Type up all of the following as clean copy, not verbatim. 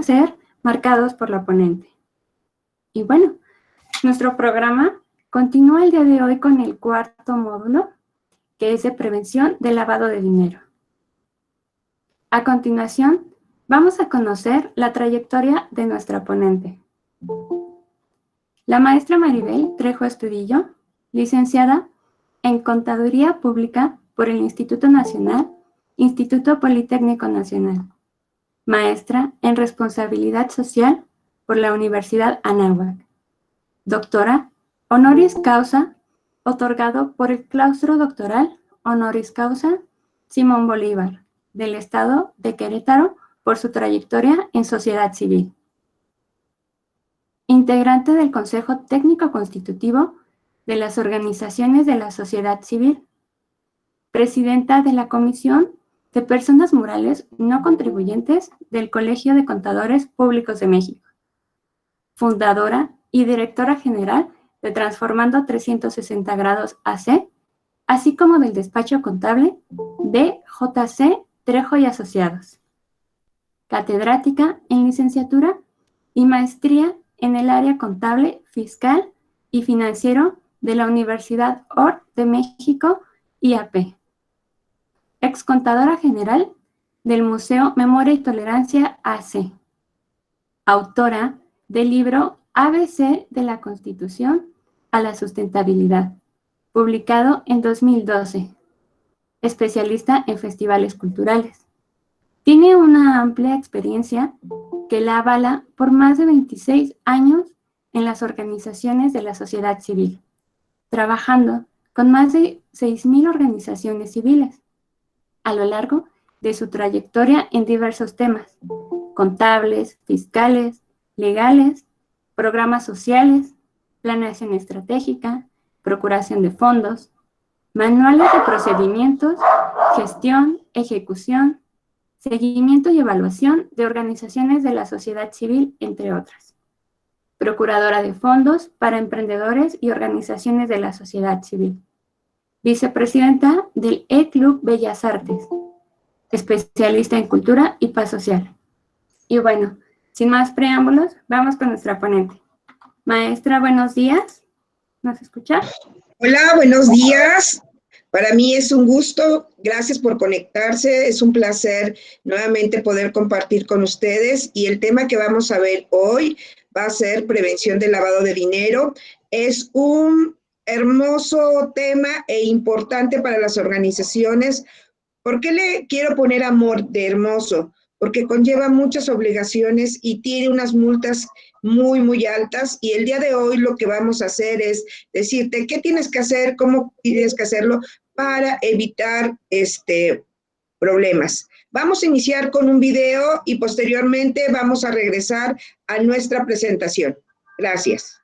a ser marcados por la ponente. Y bueno, nuestro programa continúa el día de hoy con el cuarto módulo, que es de prevención del lavado de dinero. A continuación, vamos a conocer la trayectoria de nuestra ponente. La maestra Maribel Trejo Estudillo, licenciada en Contaduría Pública por el Instituto Nacional, Instituto Politécnico Nacional. Maestra en Responsabilidad Social por la Universidad Anáhuac. Doctora honoris causa, otorgado por el Claustro Doctoral Honoris Causa Simón Bolívar, del Estado de Querétaro, por su trayectoria en sociedad civil. Integrante del Consejo Técnico Constitutivo de las Organizaciones de la Sociedad Civil. Presidenta de la Comisión de Personas Morales No Contribuyentes del Colegio de Contadores Públicos de México. Fundadora y directora general de Transformando 360 Grados AC, así como del despacho contable de JC Trejo y Asociados. Catedrática en licenciatura y maestría en el área contable, fiscal y financiero de la Universidad OR de México, IAP. Excontadora general del Museo Memoria y Tolerancia AC. Autora del libro ABC de la Constitución a la Sustentabilidad, publicado en 2012. Especialista en festivales culturales. Tiene una amplia experiencia que la avala por más de 26 años en las organizaciones de la sociedad civil, trabajando con más de 6,000 organizaciones civiles a lo largo de su trayectoria en diversos temas: contables, fiscales, legales, programas sociales, planeación estratégica, procuración de fondos, manuales de procedimientos, gestión, ejecución, seguimiento y evaluación de organizaciones de la sociedad civil, entre otras. Procuradora de fondos para emprendedores y organizaciones de la sociedad civil. Vicepresidenta del E-Club Bellas Artes. Especialista en cultura y paz social. Y bueno, sin más preámbulos, vamos con nuestra ponente. Maestra, buenos días. ¿Nos escucha? Hola, buenos días. Para mí es un gusto, gracias por conectarse, es un placer nuevamente poder compartir con ustedes, y el tema que vamos a ver hoy va a ser prevención del lavado de dinero. Es un hermoso tema e importante para las organizaciones. ¿Por qué le quiero poner amor de hermoso? Porque conlleva muchas obligaciones y tiene unas multas muy, muy altas, y el día de hoy lo que vamos a hacer es decirte qué tienes que hacer, cómo tienes que hacerlo para evitar problemas. Vamos a iniciar con un video y posteriormente vamos a regresar a nuestra presentación. Gracias.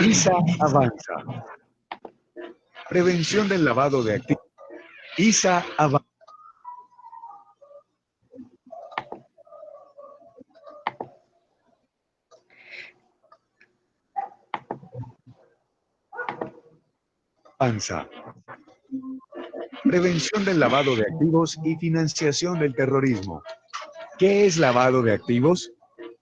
ISA avanza. Prevención del lavado de activos. ISA avanza. Prevención del lavado de activos y financiación del terrorismo. ¿Qué es lavado de activos?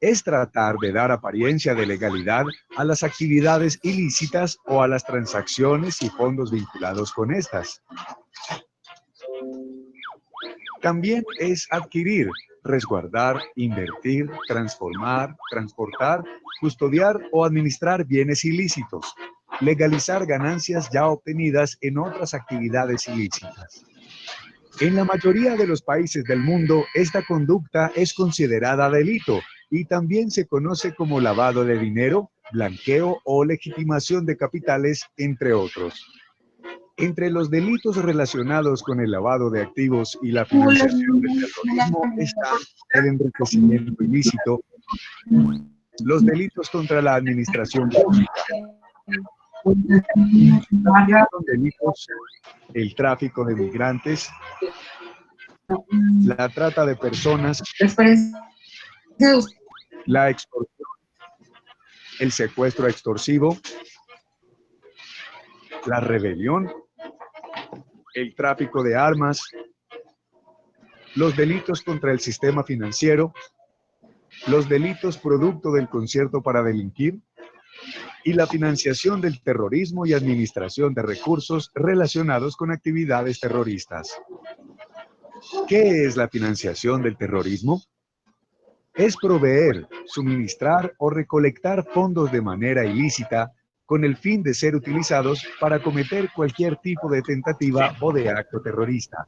Es tratar de dar apariencia de legalidad a las actividades ilícitas o a las transacciones y fondos vinculados con estas. También es adquirir, resguardar, invertir, transformar, transportar, custodiar o administrar bienes ilícitos, legalizar ganancias ya obtenidas en otras actividades ilícitas. En la mayoría de los países del mundo, esta conducta es considerada delito y también se conoce como lavado de dinero, blanqueo o legitimación de capitales, entre otros. Entre los delitos relacionados con el lavado de activos y la financiación del terrorismo están el enriquecimiento ilícito, los delitos contra la administración pública, También son delitos el tráfico de migrantes, la trata de personas, la extorsión, el secuestro extorsivo, la rebelión, el tráfico de armas, los delitos contra el sistema financiero, los delitos producto del concierto para delinquir y la financiación del terrorismo y administración de recursos relacionados con actividades terroristas. ¿Qué es la financiación del terrorismo? Es proveer, suministrar o recolectar fondos de manera ilícita con el fin de ser utilizados para cometer cualquier tipo de tentativa o de acto terrorista.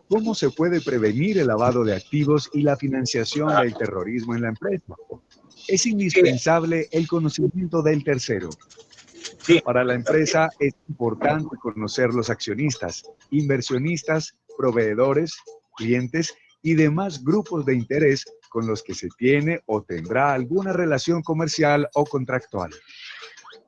¿Cómo se puede prevenir el lavado de activos y la financiación del terrorismo en la empresa? Es indispensable el conocimiento del tercero. Para la empresa es importante conocer los accionistas, inversionistas, proveedores, clientes y demás grupos de interés con los que se tiene o tendrá alguna relación comercial o contractual.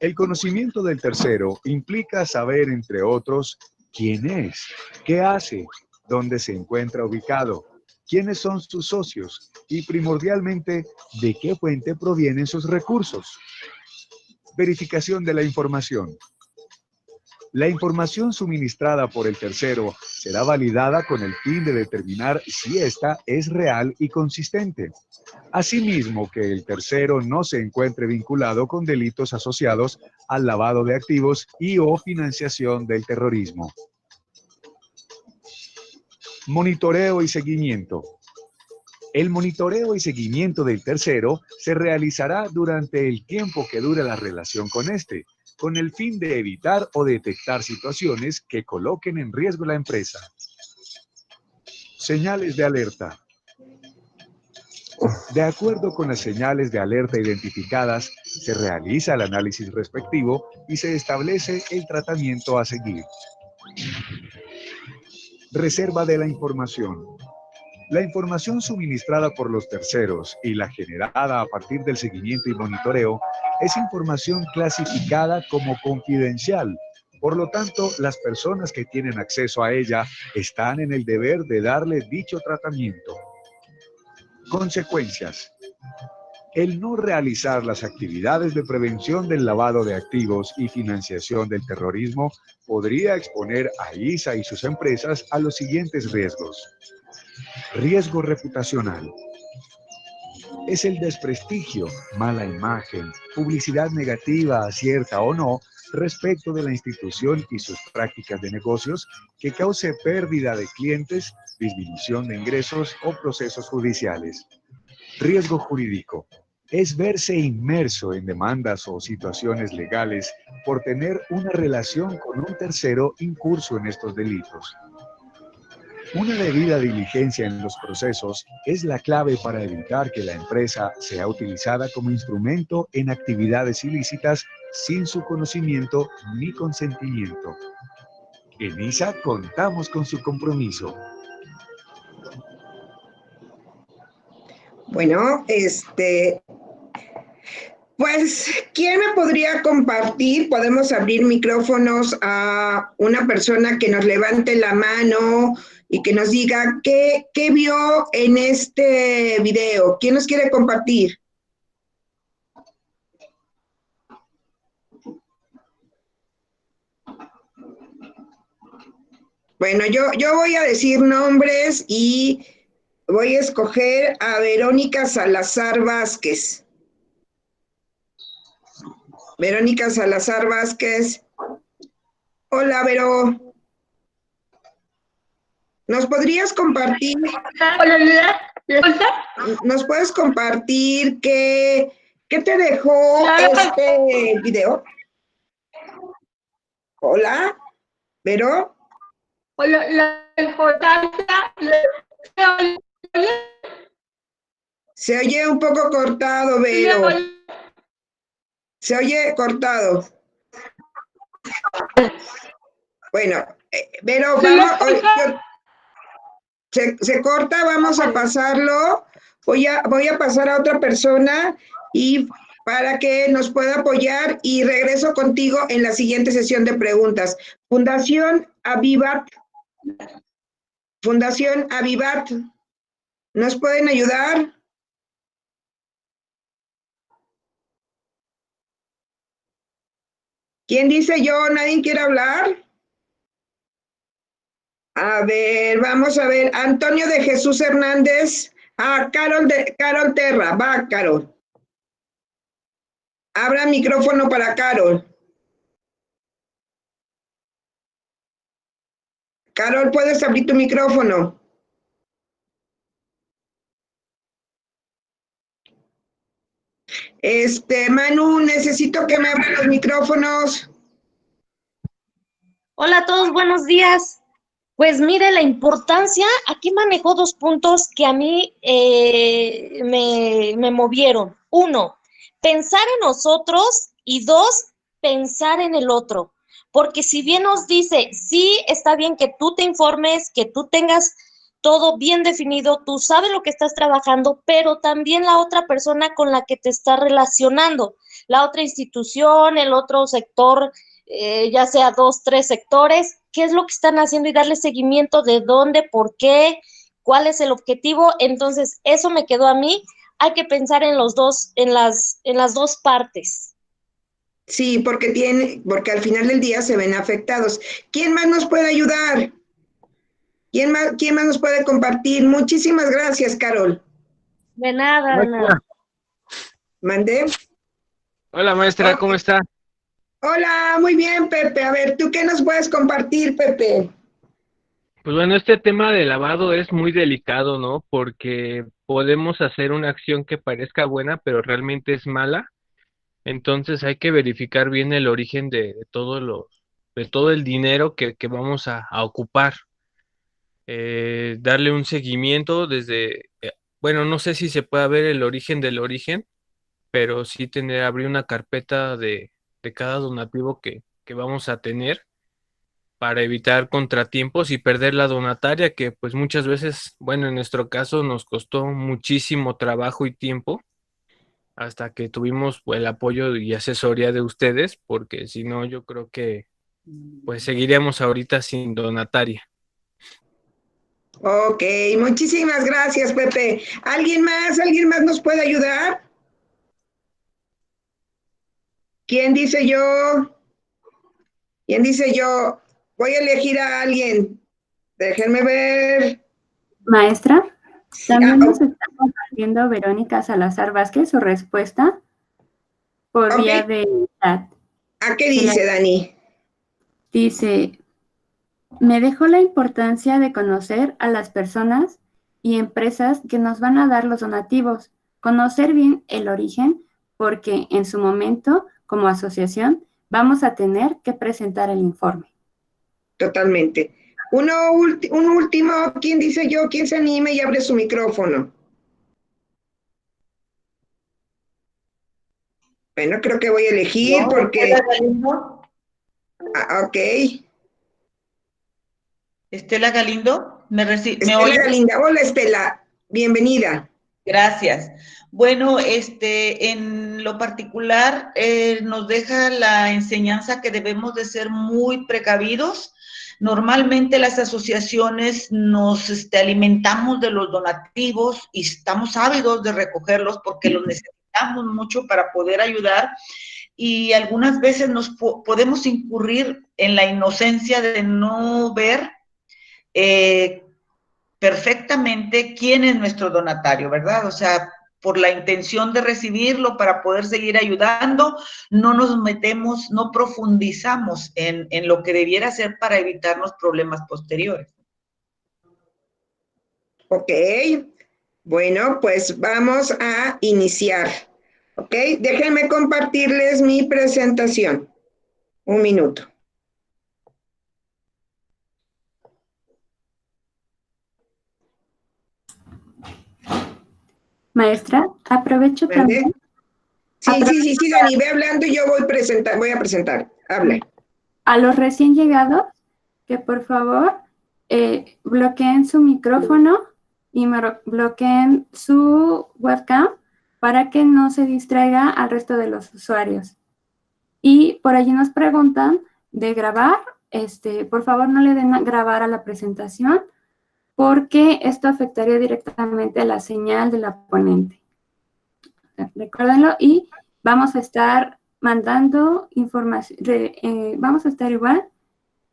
El conocimiento del tercero implica saber, entre otros, quién es, qué hace, dónde se encuentra ubicado, quiénes son sus socios y, primordialmente, de qué fuente provienen sus recursos. Verificación de la información. La información suministrada por el tercero será validada con el fin de determinar si ésta es real y consistente. Asimismo, que el tercero no se encuentre vinculado con delitos asociados al lavado de activos y o financiación del terrorismo. Monitoreo y seguimiento. El monitoreo y seguimiento del tercero se realizará durante el tiempo que dure la relación con este, con el fin de evitar o detectar situaciones que coloquen en riesgo la empresa. Señales de alerta. De acuerdo con las señales de alerta identificadas, se realiza el análisis respectivo y se establece el tratamiento a seguir. Reserva de la información. La información suministrada por los terceros y la generada a partir del seguimiento y monitoreo es información clasificada como confidencial. Por lo tanto, las personas que tienen acceso a ella están en el deber de darle dicho tratamiento. Consecuencias. El no realizar las actividades de prevención del lavado de activos y financiación del terrorismo podría exponer a ISA y sus empresas a los siguientes riesgos. Riesgo reputacional. Es el desprestigio, mala imagen, publicidad negativa, cierta o no, respecto de la institución y sus prácticas de negocios que cause pérdida de clientes, disminución de ingresos o procesos judiciales. Riesgo jurídico. Es verse inmerso en demandas o situaciones legales por tener una relación con un tercero incurso en estos delitos. Una debida diligencia en los procesos es la clave para evitar que la empresa sea utilizada como instrumento en actividades ilícitas sin su conocimiento ni consentimiento. En ISA contamos con su compromiso. Bueno, pues, ¿quién me podría compartir? Podemos abrir micrófonos a una persona que nos levante la mano y que nos diga qué vio en este video. ¿Quién nos quiere compartir? Bueno, yo voy a decir nombres y voy a escoger a Verónica Salazar Vázquez. Verónica Salazar Vázquez. Hola, Vero. ¿Nos podrías compartir? ¿Nos puedes compartir qué te dejó este video? Hola, Vero. Hola, la importancia. Se oye un poco cortado, Vero. Se oye cortado. Bueno, Vero, vamos, se corta, vamos a pasarlo. Voy a pasar a otra persona y para que nos pueda apoyar y regreso contigo en la siguiente sesión de preguntas. Fundación Avivat, ¿nos pueden ayudar? ¿Quién dice yo? ¿Nadie quiere hablar? A ver, vamos a ver. Antonio de Jesús Hernández. Carol Terra. Va, Carol. Abra micrófono para Carol. Carol, ¿puedes abrir tu micrófono? Manu, necesito que me abran los micrófonos. Hola a todos, buenos días. Pues mire, la importancia, aquí manejó 2 puntos que a mí me movieron. 1, pensar en nosotros y 2, pensar en el otro. Porque si bien nos dice, sí, está bien que tú te informes, que tú tengas todo bien definido, tú sabes lo que estás trabajando, pero también la otra persona con la que te estás relacionando, la otra institución, el otro sector, ya sea 2, 3 sectores, qué es lo que están haciendo y darle seguimiento de dónde, por qué, cuál es el objetivo. Entonces, eso me quedó a mí. Hay que pensar en los dos, en las 2 partes. Sí, porque al final del día se ven afectados. ¿Quién más nos puede ayudar? ¿Quién más nos puede compartir? Muchísimas gracias, Carol. De nada, de nada. ¿Mandé? Hola, maestra, ¿cómo está? Hola, muy bien, Pepe. A ver, ¿tú qué nos puedes compartir, Pepe? Pues bueno, este tema de lavado es muy delicado, ¿no? Porque podemos hacer una acción que parezca buena, pero realmente es mala. Entonces hay que verificar bien el origen de todo el dinero que vamos a ocupar. Darle un seguimiento desde, bueno, no sé si se puede ver el origen del origen, pero sí abrir una carpeta de cada donativo que vamos a tener para evitar contratiempos y perder la donataria, que pues muchas veces, bueno, en nuestro caso nos costó muchísimo trabajo y tiempo hasta que tuvimos pues, el apoyo y asesoría de ustedes, porque si no, yo creo que pues seguiríamos ahorita sin donataria. Ok, muchísimas gracias, Pepe. ¿Alguien más nos puede ayudar? ¿Quién dice yo? ¿Quién dice yo? Voy a elegir a alguien. Déjenme ver. Maestra, también Ah, nos está compartiendo Verónica Salazar Vázquez su respuesta por ok. vía de chat. ¿A qué dice, Dani? Dice, me dejó la importancia de conocer a las personas y empresas que nos van a dar los donativos, conocer bien el origen, porque en su momento, como asociación, vamos a tener que presentar el informe. Totalmente. Un último, ¿quién dice yo? ¿Quién se anime y abre su micrófono? Bueno, creo que voy a elegir No, porque... Estela Galindo. ok. Estela Galindo, ¿me Estela oye? Galinda. Hola, Estela. Bienvenida. Gracias. Bueno, en lo particular nos deja la enseñanza que debemos de ser muy precavidos. Normalmente las asociaciones nos alimentamos de los donativos y estamos ávidos de recogerlos porque los necesitamos mucho para poder ayudar, y algunas veces podemos incurrir en la inocencia de no ver perfectamente quién es nuestro donatario, ¿verdad? O sea, por la intención de recibirlo para poder seguir ayudando, no nos metemos, no profundizamos en lo que debiera ser para evitarnos problemas posteriores. Ok. Bueno, pues vamos a iniciar. Ok, déjenme compartirles mi presentación. Un minuto. Maestra, aprovecho ¿Vale? también. Sí, Dani, ve hablando y yo voy a presentar. Habla. A los recién llegados, que por favor bloqueen su micrófono y bloqueen su webcam para que no se distraiga al resto de los usuarios. Y por allí nos preguntan de grabar. Por favor, no le den a grabar a la presentación porque esto afectaría directamente a la señal de la ponente. Recuérdenlo, y vamos a estar mandando información, vamos a estar igual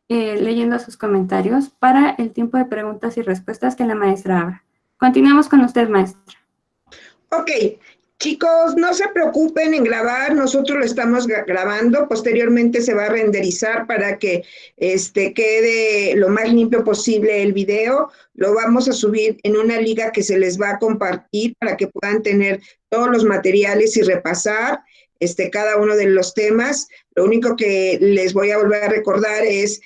leyendo sus comentarios para el tiempo de preguntas y respuestas que la maestra abra. Continuamos con usted, maestra. Ok, chicos, no se preocupen en grabar, nosotros lo estamos grabando, posteriormente se va a renderizar para que quede lo más limpio posible el video, lo vamos a subir en una liga que se les va a compartir para que puedan tener todos los materiales y repasar cada uno de los temas. Lo único que les voy a volver a recordar es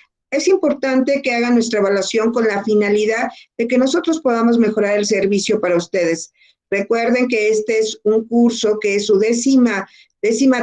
importante que hagan nuestra evaluación con la finalidad de que nosotros podamos mejorar el servicio para ustedes. Recuerden que este es un curso que es su décima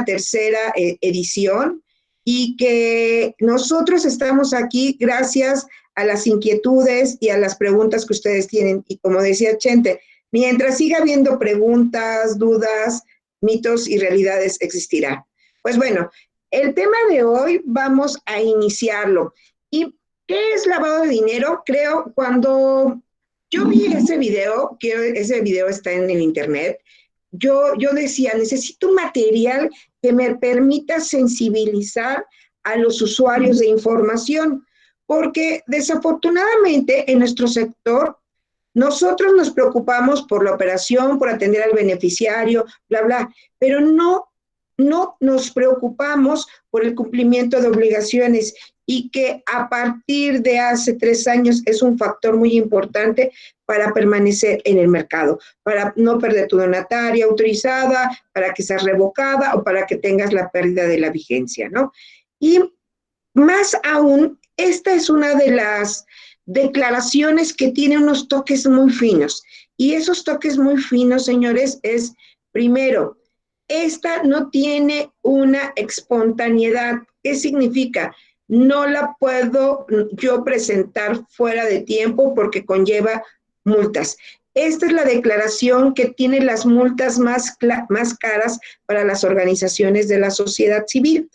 tercera edición y que nosotros estamos aquí gracias a las inquietudes y a las preguntas que ustedes tienen. Y como decía Chente, mientras siga habiendo preguntas, dudas, mitos y realidades existirá. Pues bueno, el tema de hoy vamos a iniciarlo. ¿Y qué es lavado de dinero? Creo cuando yo vi ese video, que ese video está en el internet, yo decía, necesito un material que me permita sensibilizar a los usuarios de información, porque desafortunadamente en nuestro sector, nosotros nos preocupamos por la operación, por atender al beneficiario, bla, bla, pero no nos preocupamos por el cumplimiento de obligaciones y que a partir de hace 3 años es un factor muy importante para permanecer en el mercado, para no perder tu donataria autorizada, para que sea revocada o para que tengas la pérdida de la vigencia, ¿no? Y más aún, esta es una de las declaraciones que tiene unos toques muy finos. Y esos toques muy finos, señores, es, primero, esta no tiene una espontaneidad. ¿Qué significa? No la puedo yo presentar fuera de tiempo porque conlleva multas. Esta es la declaración que tiene las multas más caras para las organizaciones de la sociedad civil.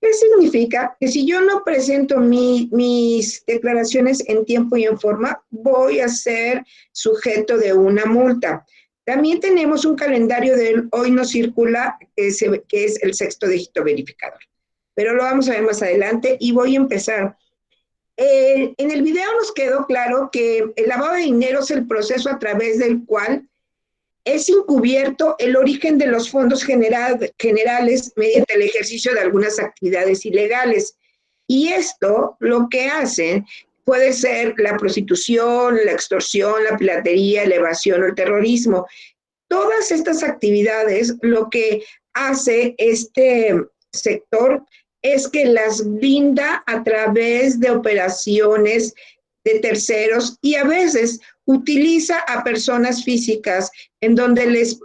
¿Qué significa? Que si yo no presento mis declaraciones en tiempo y en forma, voy a ser sujeto de una multa. También tenemos un calendario del Hoy No Circula, que es el 6º dígito verificador. Pero lo vamos a ver más adelante y voy a empezar. En el video nos quedó claro que el lavado de dinero es el proceso a través del cual es encubierto el origen de los fondos generales mediante el ejercicio de algunas actividades ilegales. Y esto lo que hacen puede ser la prostitución, la extorsión, la piratería, la evasión o el terrorismo. Todas estas actividades, lo que hace este sector es que las brinda a través de operaciones de terceros y a veces utiliza a personas físicas en donde les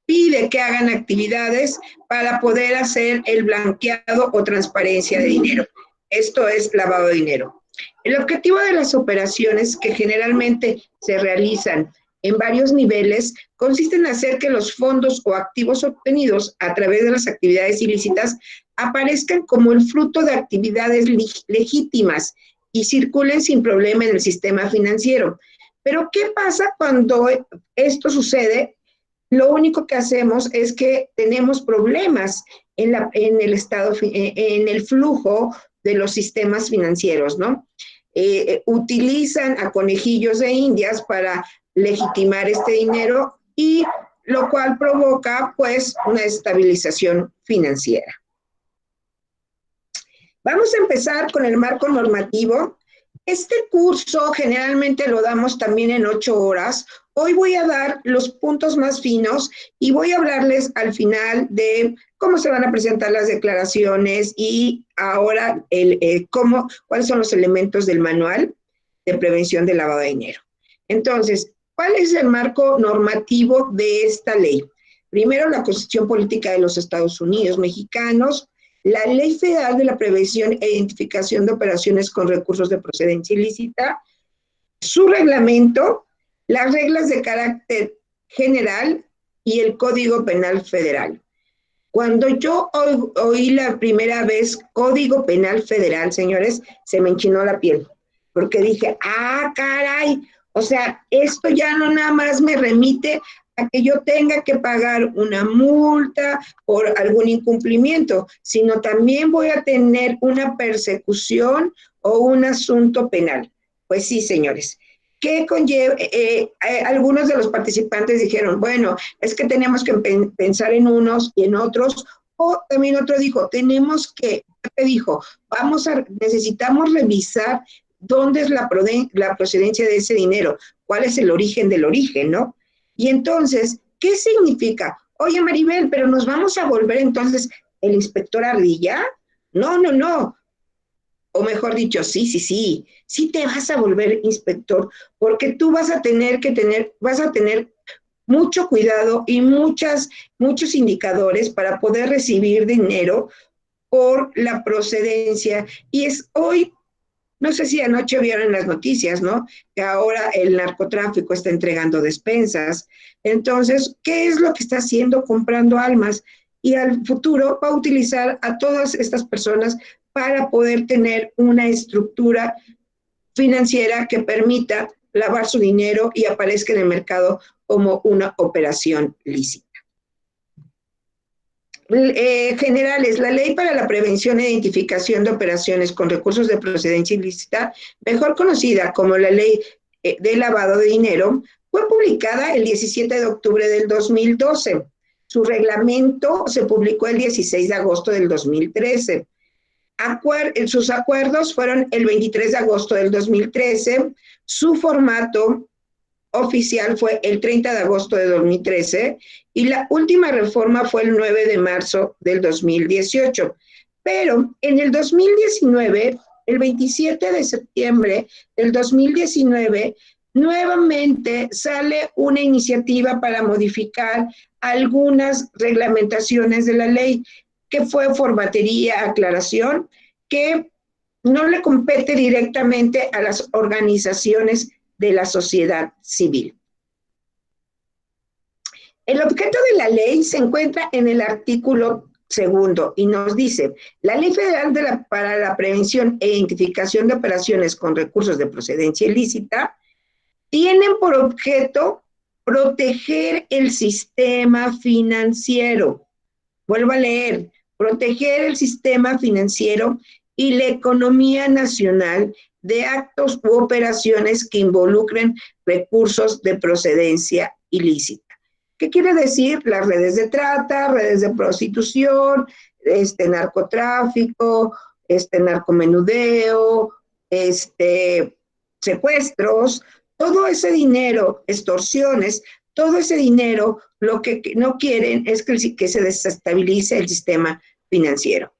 pide que hagan actividades para poder hacer el blanqueado o transparencia de dinero. Esto es lavado de dinero. El objetivo de las operaciones que generalmente se realizan en varios niveles consiste en hacer que los fondos o activos obtenidos a través de las actividades ilícitas aparezcan como el fruto de actividades legítimas y circulen sin problema en el sistema financiero. Pero ¿qué pasa cuando esto sucede? Lo único que hacemos es que tenemos problemas en el flujo de los sistemas financieros, ¿no? Utilizan a conejillos de indias para legitimar este dinero y lo cual provoca, pues, una estabilización financiera. Vamos a empezar con el marco normativo. Este curso generalmente lo damos también en 8 horas. Hoy voy a dar los puntos más finos y voy a hablarles al final de cómo se van a presentar las declaraciones y ahora cuáles son los elementos del manual de prevención del lavado de dinero. Entonces, ¿cuál es el marco normativo de esta ley? Primero, la Constitución Política de los Estados Unidos Mexicanos, la Ley Federal de la Prevención e Identificación de Operaciones con Recursos de Procedencia Ilícita, su reglamento, las reglas de carácter general y el Código Penal Federal. Cuando yo oí la primera vez Código Penal Federal, señores, se me enchinó la piel, porque dije, ah, caray, o sea, esto ya no nada más me remite a que yo tenga que pagar una multa por algún incumplimiento, sino también voy a tener una persecución o un asunto penal. Pues sí, señores. ¿Qué conlleva? Algunos de los participantes dijeron, bueno, es que tenemos que pensar en unos y en otros, o también otro dijo, necesitamos revisar dónde es la procedencia de ese dinero, cuál es el origen del origen, ¿no? Y entonces, ¿qué significa? Oye, Maribel, pero nos vamos a volver entonces el inspector Ardilla. No. O mejor dicho, sí te vas a volver inspector, porque tú vas a tener mucho cuidado y muchos indicadores para poder recibir dinero por la procedencia. Y es hoy, no sé si anoche vieron las noticias, ¿no? Que ahora el narcotráfico está entregando despensas. Entonces, ¿qué es lo que está haciendo? Comprando almas. Y al futuro va a utilizar a todas estas personas para poder tener una estructura financiera que permita lavar su dinero y aparezca en el mercado como una operación lícita. Generales, la Ley para la Prevención e Identificación de Operaciones con Recursos de Procedencia Ilícita, mejor conocida como la Ley de Lavado de Dinero, fue publicada el 17 de octubre del 2012. Su reglamento se publicó el 16 de agosto del 2013. Sus acuerdos fueron el 23 de agosto del 2013. Su formato oficial fue el 30 de agosto de 2013 y la última reforma fue el 9 de marzo del 2018. Pero en el 2019, el 27 de septiembre del 2019, nuevamente sale una iniciativa para modificar algunas reglamentaciones de la ley, que fue formatería, aclaración, que no le compete directamente a las organizaciones de la sociedad civil. El objeto de la ley se encuentra en el artículo 2 y nos dice, la Ley Federal para la Prevención e Identificación de Operaciones con Recursos de Procedencia Ilícita tienen por objeto proteger el sistema financiero. Vuelvo a leer, proteger el sistema financiero y la economía nacional de actos u operaciones que involucren recursos de procedencia ilícita. ¿Qué quiere decir? Las redes de trata, redes de prostitución, narcotráfico, narcomenudeo, secuestros, todo ese dinero, extorsiones, todo ese dinero, lo que no quieren es que se desestabilice el sistema financiero.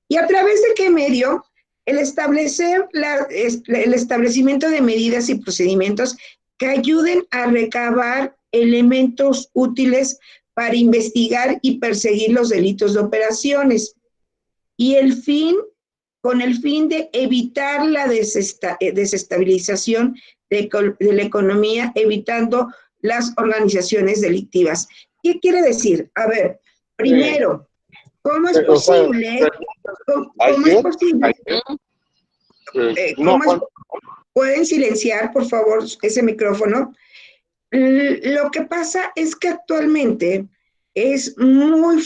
¿Y a través de qué medio? El establecimiento de medidas y procedimientos que ayuden a recabar elementos útiles para investigar y perseguir los delitos de operaciones. Y con el fin de evitar la desestabilización de la economía, evitando las organizaciones delictivas. ¿Qué quiere decir? A ver, primero, ¿cómo es posible? ¿Pueden silenciar, por favor, ese micrófono? Lo que pasa es que actualmente es muy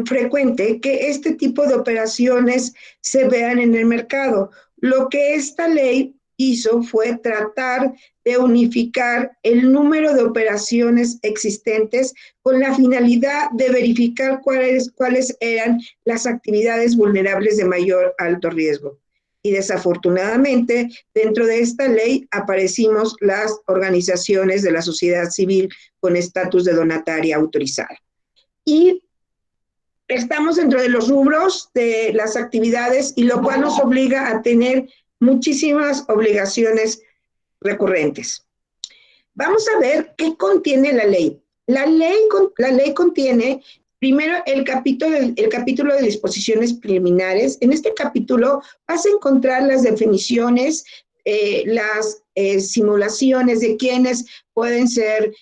frecuente que este tipo de operaciones se vean en el mercado. Lo que esta ley hizo fue tratar de unificar el número de operaciones existentes con la finalidad de verificar cuáles eran las actividades vulnerables de mayor alto riesgo. Y desafortunadamente, dentro de esta ley aparecimos las organizaciones de la sociedad civil con estatus de donataria autorizada. Y estamos dentro de los rubros de las actividades y lo cual nos obliga a tener muchísimas obligaciones recurrentes. Vamos a ver qué contiene la ley. La ley contiene primero el capítulo de disposiciones preliminares. En este capítulo vas a encontrar las definiciones las simulaciones de quiénes pueden ser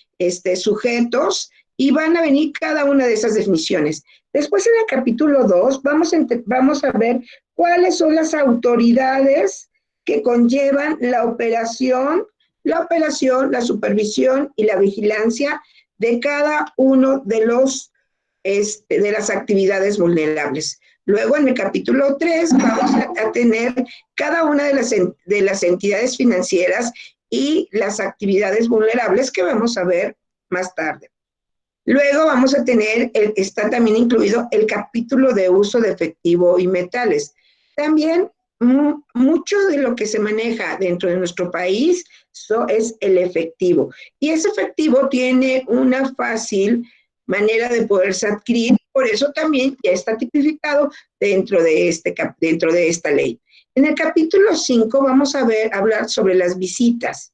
sujetos y van a venir cada una de esas definiciones. Después en el capítulo 2 vamos a ver cuáles son las autoridades que conllevan la operación, la supervisión y la vigilancia de cada uno de de las actividades vulnerables. Luego, en el capítulo 3, vamos a tener cada una de las entidades financieras y las actividades vulnerables que vamos a ver más tarde. Luego vamos a tener, está también incluido el capítulo de uso de efectivo y metales. También mucho de lo que se maneja dentro de nuestro país es el efectivo. Y ese efectivo tiene una fácil manera de poderse adquirir, por eso también ya está tipificado dentro de esta ley. En el capítulo 5 vamos a hablar sobre las visitas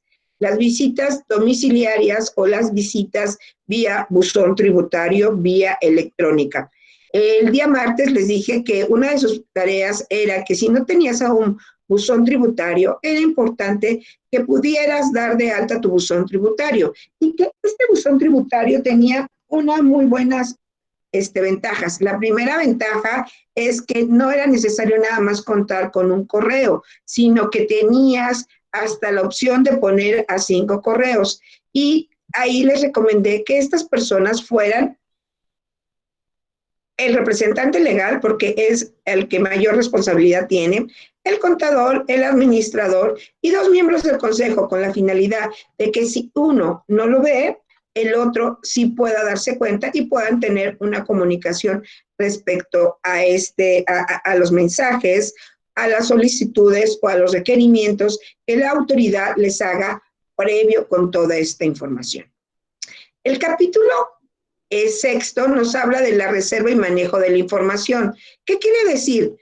domiciliarias o las visitas vía buzón tributario, vía electrónica. El día martes les dije que una de sus tareas era que si no tenías aún buzón tributario, era importante que pudieras dar de alta tu buzón tributario y que este buzón tributario tenía unas muy buenas ventajas. La primera ventaja es que no era necesario nada más contar con un correo, sino que tenías hasta la opción de poner a 5 correos. Y ahí les recomendé que estas personas fueran el representante legal, porque es el que mayor responsabilidad tiene, el contador, el administrador y 2 miembros del consejo, con la finalidad de que si uno no lo ve, el otro sí pueda darse cuenta y puedan tener una comunicación respecto a los mensajes, a las solicitudes o a los requerimientos que la autoridad les haga previo con toda esta información. El capítulo sexto nos habla de la reserva y manejo de la información. ¿Qué quiere decir?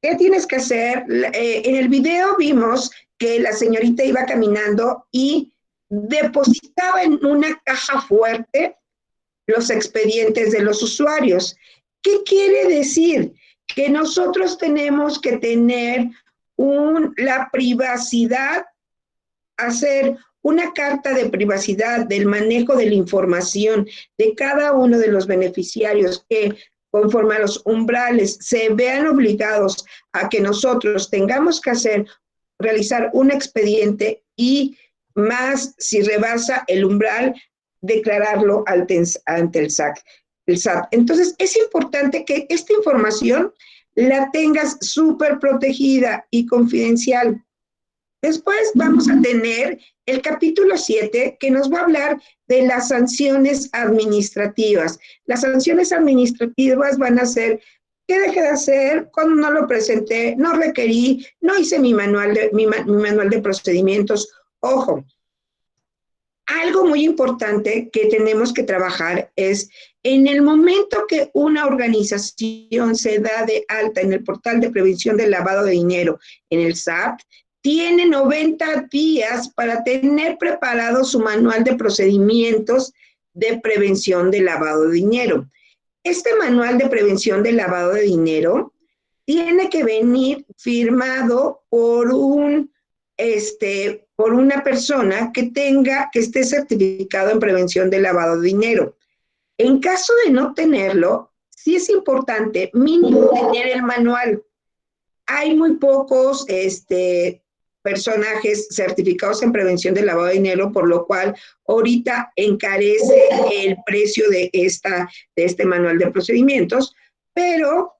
¿Qué tienes que hacer? En el video vimos que la señorita iba caminando y depositaba en una caja fuerte los expedientes de los usuarios. ¿Qué quiere decir? Que nosotros tenemos que tener la privacidad, hacer una carta de privacidad del manejo de la información de cada uno de los beneficiarios que conforme a los umbrales se vean obligados a que nosotros tengamos que realizar un expediente y más si rebasa el umbral, declararlo ante el SAT. Entonces, es importante que esta información la tengas súper protegida y confidencial. Después vamos a tener el capítulo 7, que nos va a hablar de las sanciones administrativas. Las sanciones administrativas van a ser: ¿qué dejé de hacer cuando no lo presenté, no requerí, no hice mi manual de procedimientos? Ojo, algo muy importante que tenemos que trabajar es en el momento que una organización se da de alta en el portal de prevención del lavado de dinero en el SAT, tiene 90 días para tener preparado su manual de procedimientos de prevención del lavado de dinero. Este manual de prevención del lavado de dinero tiene que venir firmado por una persona que esté certificado en prevención del lavado de dinero. En caso de no tenerlo, sí es importante mínimo tener el manual. Hay muy pocos personajes certificados en prevención del lavado de dinero, por lo cual ahorita encarece el precio de este manual de procedimientos, pero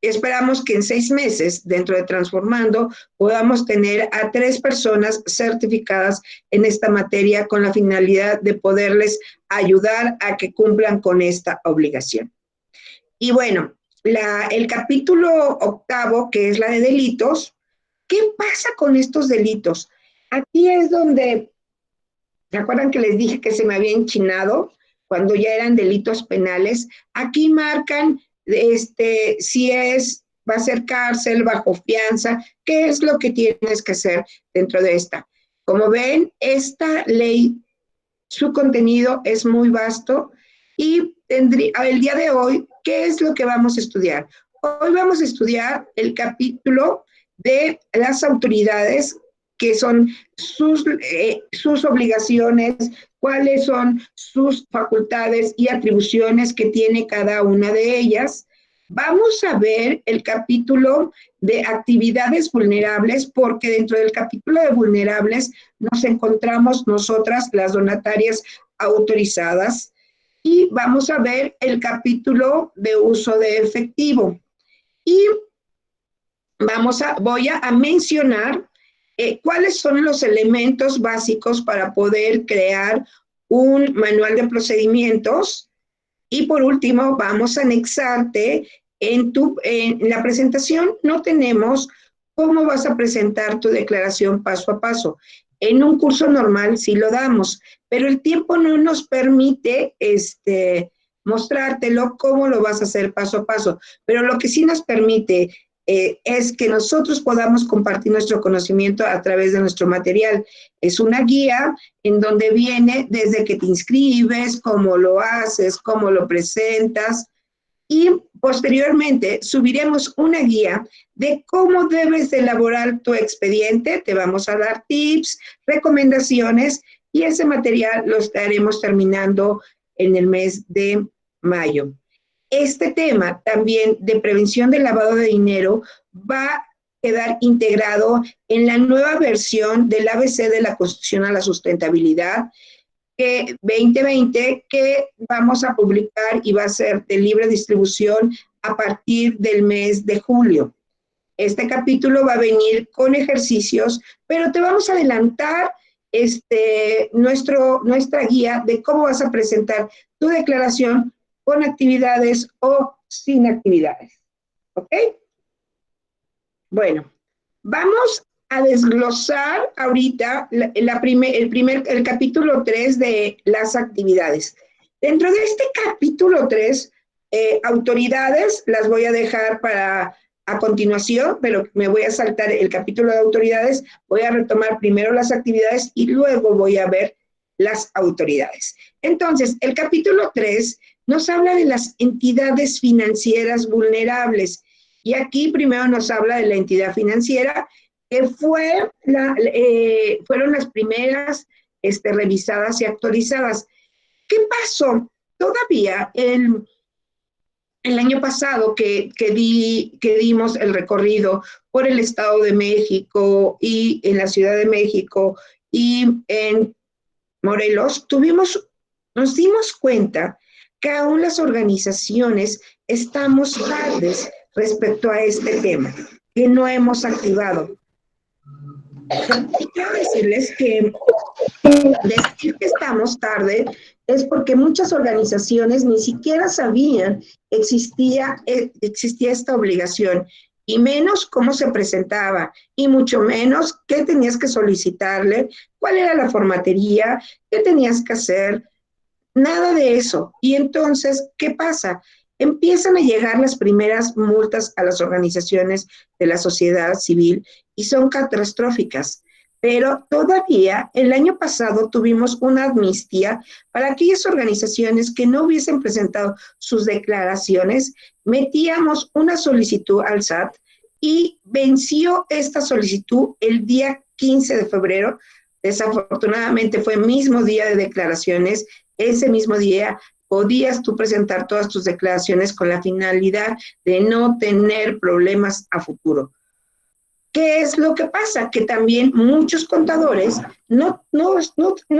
esperamos que en 6 meses, dentro de Transformando, podamos tener a 3 personas certificadas en esta materia con la finalidad de poderles ayudar a que cumplan con esta obligación. Y bueno, el capítulo 8, que es la de delitos. ¿Qué pasa con estos delitos? Aquí es donde, ¿se acuerdan que les dije que se me había enchinado cuando ya eran delitos penales? Aquí marcan si va a ser cárcel, bajo fianza, qué es lo que tienes que hacer dentro de esta. Como ven, esta ley, su contenido es muy vasto y el día de hoy, ¿qué es lo que vamos a estudiar? Hoy vamos a estudiar el capítulo de las autoridades, que son sus obligaciones, cuáles son sus facultades y atribuciones que tiene cada una de ellas. Vamos a ver el capítulo de actividades vulnerables, porque dentro del capítulo de vulnerables nos encontramos nosotras, las donatarias autorizadas, y vamos a ver el capítulo de uso de efectivo. Y voy a mencionar cuáles son los elementos básicos para poder crear un manual de procedimientos. Y por último, vamos a anexarte en la presentación. No tenemos cómo vas a presentar tu declaración paso a paso. En un curso normal sí lo damos, pero el tiempo no nos permite mostrártelo cómo lo vas a hacer paso a paso. Pero lo que sí nos permite es que nosotros podamos compartir nuestro conocimiento a través de nuestro material. Es una guía en donde viene desde que te inscribes, cómo lo haces, cómo lo presentas, y posteriormente subiremos una guía de cómo debes de elaborar tu expediente. Te vamos a dar tips, recomendaciones, y ese material lo estaremos terminando en el mes de mayo. Este tema también de prevención del lavado de dinero va a quedar integrado en la nueva versión del ABC de la Constitución a la Sustentabilidad 2020, que vamos a publicar y va a ser de libre distribución a partir del mes de julio. Este capítulo va a venir con ejercicios, pero te vamos a adelantar nuestra guía de cómo vas a presentar tu declaración con actividades o sin actividades. ¿Ok? Bueno, vamos a desglosar ahorita el capítulo 3 de las actividades. Dentro de este capítulo 3, autoridades, las voy a dejar para a continuación, pero me voy a saltar el capítulo de autoridades, voy a retomar primero las actividades y luego voy a ver las autoridades. Entonces, el capítulo 3 nos habla de las entidades financieras vulnerables, y aquí primero nos habla de la entidad financiera, que fueron las primeras revisadas y actualizadas. ¿Qué pasó? Todavía el año pasado que dimos el recorrido por el Estado de México y en la Ciudad de México y en Morelos, nos dimos cuenta que aún las organizaciones estamos tardes respecto a este tema, que no hemos activado. Quiero decirles que decir que estamos tarde es porque muchas organizaciones ni siquiera sabían existía esta obligación, y menos cómo se presentaba, y mucho menos qué tenías que solicitarle, cuál era la formatería, qué tenías que hacer, nada de eso. Y entonces, ¿qué pasa? Empiezan a llegar las primeras multas a las organizaciones de la sociedad civil y son catastróficas. Pero todavía el año pasado tuvimos una amnistía para aquellas organizaciones que no hubiesen presentado sus declaraciones. Metíamos una solicitud al SAT y venció esta solicitud el día 15 de febrero. Desafortunadamente fue el mismo día de declaraciones. Ese mismo día podías tú presentar todas tus declaraciones con la finalidad de no tener problemas a futuro. ¿Qué es lo que pasa? Que también muchos contadores no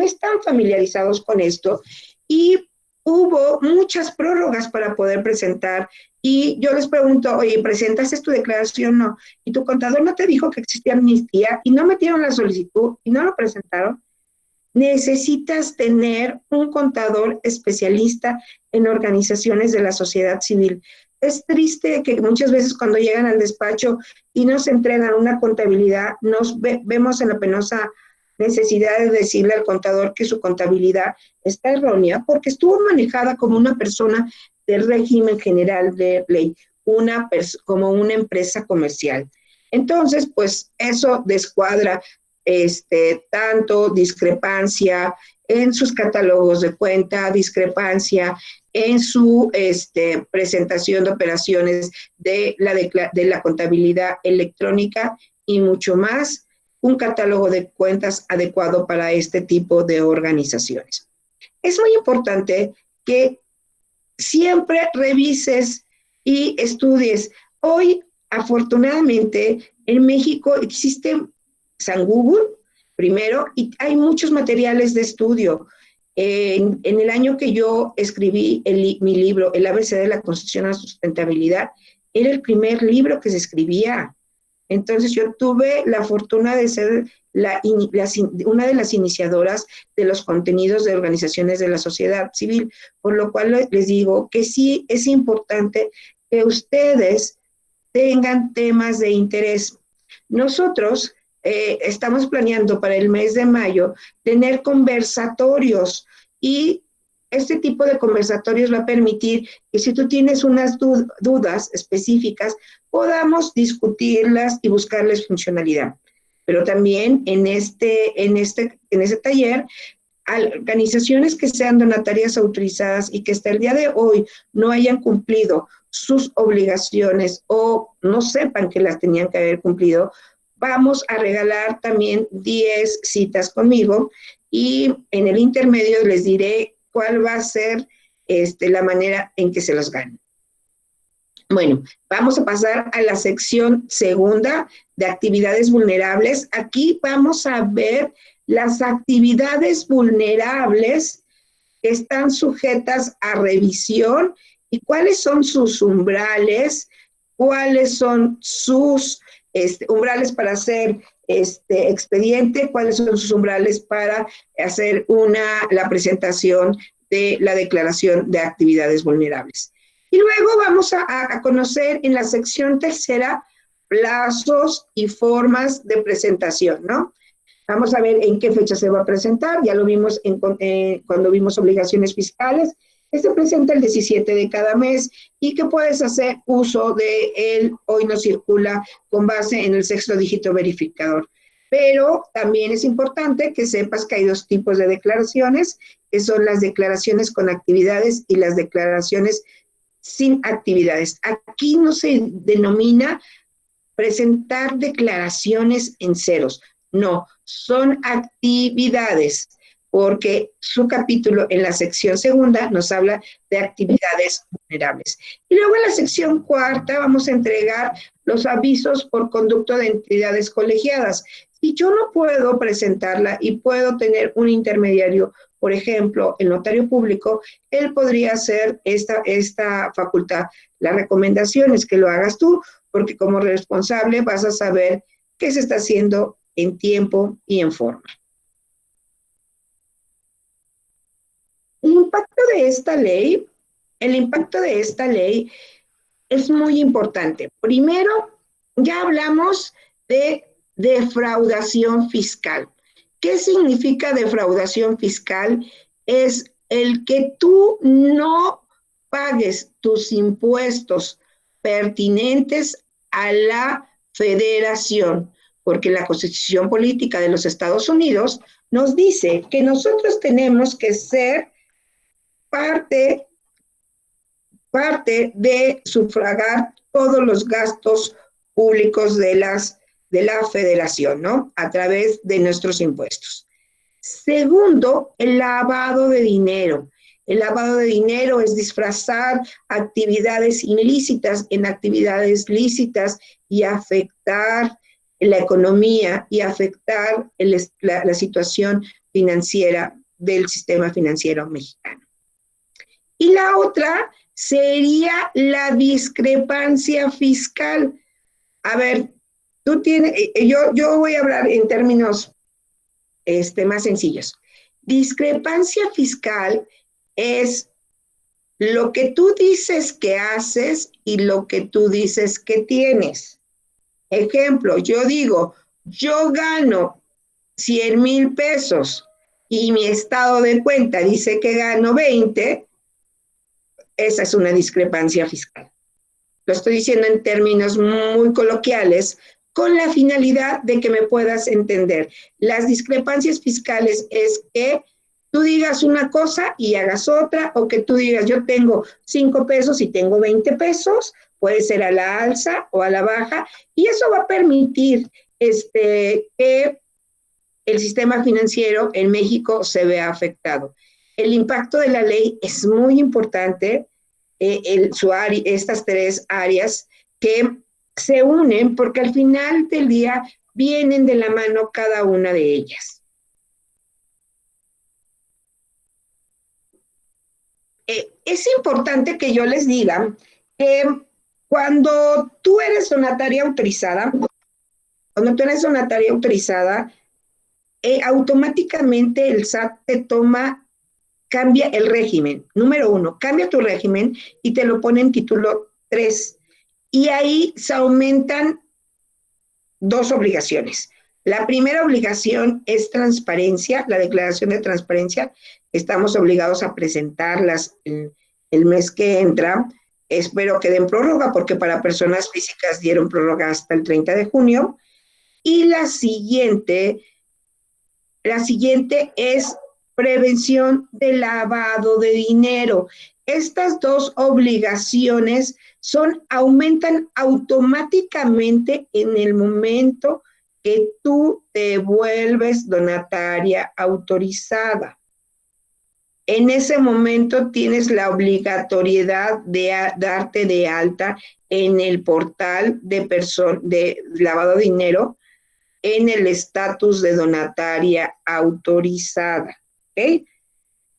están familiarizados con esto, y hubo muchas prórrogas para poder presentar. Y yo les pregunto, oye, ¿presentaste tu declaración? No. ¿Y tu contador no te dijo que existía amnistía y no metieron la solicitud y no lo presentaron? Necesitas tener un contador especialista en organizaciones de la sociedad civil. Es triste que muchas veces cuando llegan al despacho y nos entregan una contabilidad, vemos en la penosa necesidad de decirle al contador que su contabilidad está errónea porque estuvo manejada como una persona del régimen general de ley, como una empresa comercial. Entonces, pues eso descuadra tanto discrepancia en sus catálogos de cuenta, discrepancia en su presentación de operaciones de la contabilidad electrónica y mucho más, un catálogo de cuentas adecuado para este tipo de organizaciones. Es muy importante que siempre revises y estudies. Hoy, afortunadamente, en México existe San Google, primero, y hay muchos materiales de estudio. En el año que yo escribí mi libro, El ABC de la Construcción a la Sustentabilidad, era el primer libro que se escribía. Entonces yo tuve la fortuna de ser una de las iniciadoras de los contenidos de organizaciones de la sociedad civil, por lo cual les digo que sí es importante que ustedes tengan temas de interés. Nosotros estamos planeando para el mes de mayo tener conversatorios, y este tipo de conversatorios va a permitir que si tú tienes unas dudas específicas, podamos discutirlas y buscarles funcionalidad. Pero también en ese taller, organizaciones que sean donatarias autorizadas y que hasta el día de hoy no hayan cumplido sus obligaciones o no sepan que las tenían que haber cumplido, vamos a regalar también 10 citas conmigo, y en el intermedio les diré cuál va a ser la manera en que se los ganen. Bueno, vamos a pasar a la sección segunda de actividades vulnerables. Aquí vamos a ver las actividades vulnerables que están sujetas a revisión y cuáles son sus umbrales, cuáles son sus umbrales para hacer expediente, cuáles son sus umbrales para hacer la presentación de la declaración de actividades vulnerables. Y luego vamos a conocer en la sección tercera plazos y formas de presentación, ¿no? Vamos a ver en qué fecha se va a presentar, ya lo vimos cuando vimos obligaciones fiscales. Se presenta el 17 de cada mes y que puedes hacer uso de él, hoy no circula, con base en el sexto dígito verificador. Pero también es importante que sepas que hay dos tipos de declaraciones, que son las declaraciones con actividades y las declaraciones sin actividades. Aquí no se denomina presentar declaraciones en ceros, no, son actividades, porque su capítulo en la sección segunda nos habla de actividades vulnerables. Y luego en la sección cuarta vamos a entregar los avisos por conducto de entidades colegiadas. Si yo no puedo presentarla y puedo tener un intermediario, por ejemplo, el notario público, él podría hacer esta facultad. La recomendación es que lo hagas tú, porque como responsable vas a saber qué se está haciendo en tiempo y en forma. El impacto de esta ley es muy importante. Primero, ya hablamos de defraudación fiscal. ¿Qué significa defraudación fiscal? Es el que tú no pagues tus impuestos pertinentes a la federación, porque la Constitución Política de los Estados Unidos nos dice que nosotros tenemos que ser parte de sufragar todos los gastos públicos de la federación, ¿no? A través de nuestros impuestos. Segundo, el lavado de dinero. El lavado de dinero es disfrazar actividades ilícitas en actividades lícitas y afectar la economía y afectar la situación financiera del sistema financiero mexicano. Y la otra sería la discrepancia fiscal. A ver, yo voy a hablar en términos más sencillos. Discrepancia fiscal es lo que tú dices que haces y lo que tú dices que tienes. Ejemplo, yo digo, yo gano 100,000 pesos y mi estado de cuenta dice que gano 20, esa es una discrepancia fiscal. Lo estoy diciendo en términos muy coloquiales, con la finalidad de que me puedas entender. Las discrepancias fiscales es que tú digas una cosa y hagas otra, o que tú digas yo tengo 5 pesos y tengo 20 pesos, puede ser a la alza o a la baja, y eso va a permitir que el sistema financiero en México se vea afectado. El impacto de la ley es muy importante, estas 3 áreas que se unen porque al final del día vienen de la mano cada una de ellas. Es importante que yo les diga que cuando tú eres donataria autorizada, automáticamente el SAT te cambia el régimen. Número 1, cambia tu régimen y te lo pone en título 3. Y ahí se aumentan 2 obligaciones. La primera obligación es transparencia, la declaración de transparencia. Estamos obligados a presentarlas el mes que entra. Espero que den prórroga porque para personas físicas dieron prórroga hasta el 30 de junio. Y la siguiente es prevención de lavado de dinero. Estas 2 obligaciones aumentan automáticamente en el momento que tú te vuelves donataria autorizada. En ese momento tienes la obligatoriedad de darte de alta en el portal de lavado de dinero en el estatus de donataria autorizada. ¿Okay?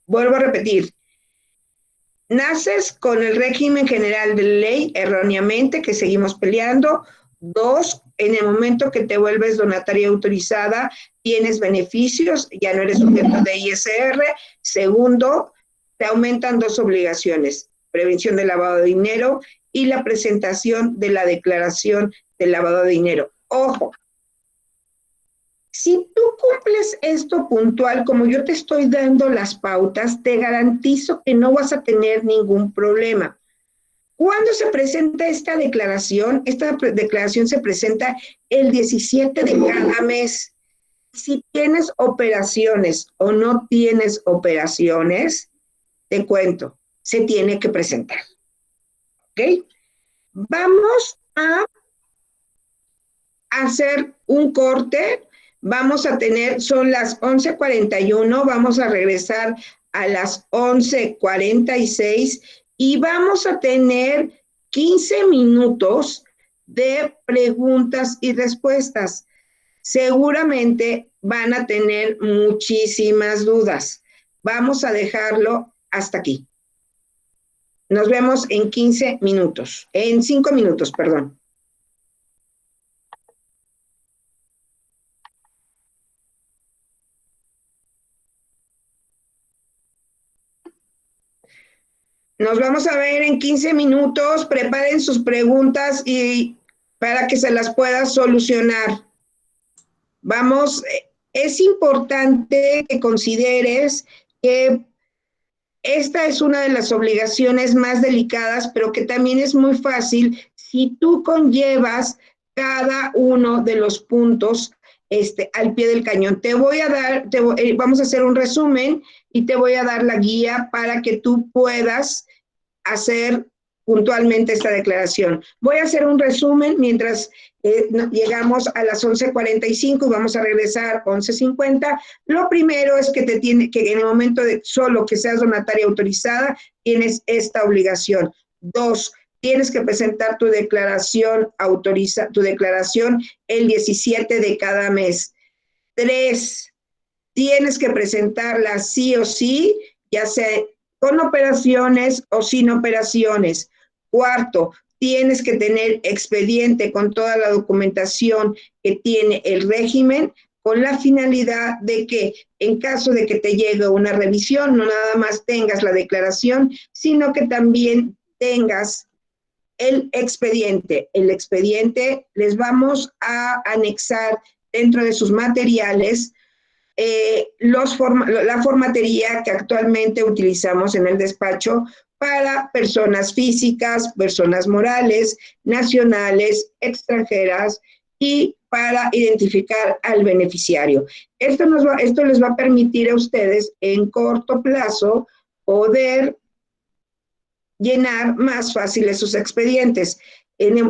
Vuelvo a repetir. Naces con el régimen general de ley erróneamente, que seguimos peleando. 2, en el momento que te vuelves donataria autorizada, tienes beneficios, ya no eres sujeto de ISR. Segundo, te aumentan 2 obligaciones, prevención del lavado de dinero y la presentación de la declaración del lavado de dinero. Ojo, si tú cumples esto puntual, como yo te estoy dando las pautas, te garantizo que no vas a tener ningún problema. ¿Cuándo se presenta esta declaración? Esta declaración se presenta el 17 de cada mes. Si tienes operaciones o no tienes operaciones, te cuento, se tiene que presentar. ¿Ok? Vamos a hacer un corte. Vamos a tener, son las 11:41, vamos a regresar a las 11:46 y vamos a tener 15 minutos de preguntas y respuestas. Seguramente van a tener muchísimas dudas. Vamos a dejarlo hasta aquí. Nos vemos en 15 minutos, en 5 minutos, perdón. Nos vamos a ver en 15 minutos. Preparen sus preguntas y para que se las pueda solucionar. Vamos, es importante que consideres que esta es una de las obligaciones más delicadas, pero que también es muy fácil si tú conllevas cada uno de los puntos al pie del cañón. Te voy a dar, vamos a hacer un resumen y te voy a dar la guía para que tú puedas hacer puntualmente esta declaración. Voy a hacer un resumen mientras llegamos a las 11:45 y vamos a regresar 11:50. Lo primero es que en el momento de solo que seas donataria autorizada, tienes esta obligación. 2, tienes que presentar tu declaración el 17 de cada mes. 3, tienes que presentarla sí o sí, ya sea con operaciones o sin operaciones. 4, tienes que tener expediente con toda la documentación que tiene el régimen, con la finalidad de que en caso de que te llegue una revisión, no nada más tengas la declaración, sino que también tengas el expediente. El expediente les vamos a anexar dentro de sus materiales la formatería que actualmente utilizamos en el despacho para personas físicas, personas morales, nacionales, extranjeras y para identificar al beneficiario. Esto les va a permitir a ustedes en corto plazo poder llenar más fáciles sus expedientes. En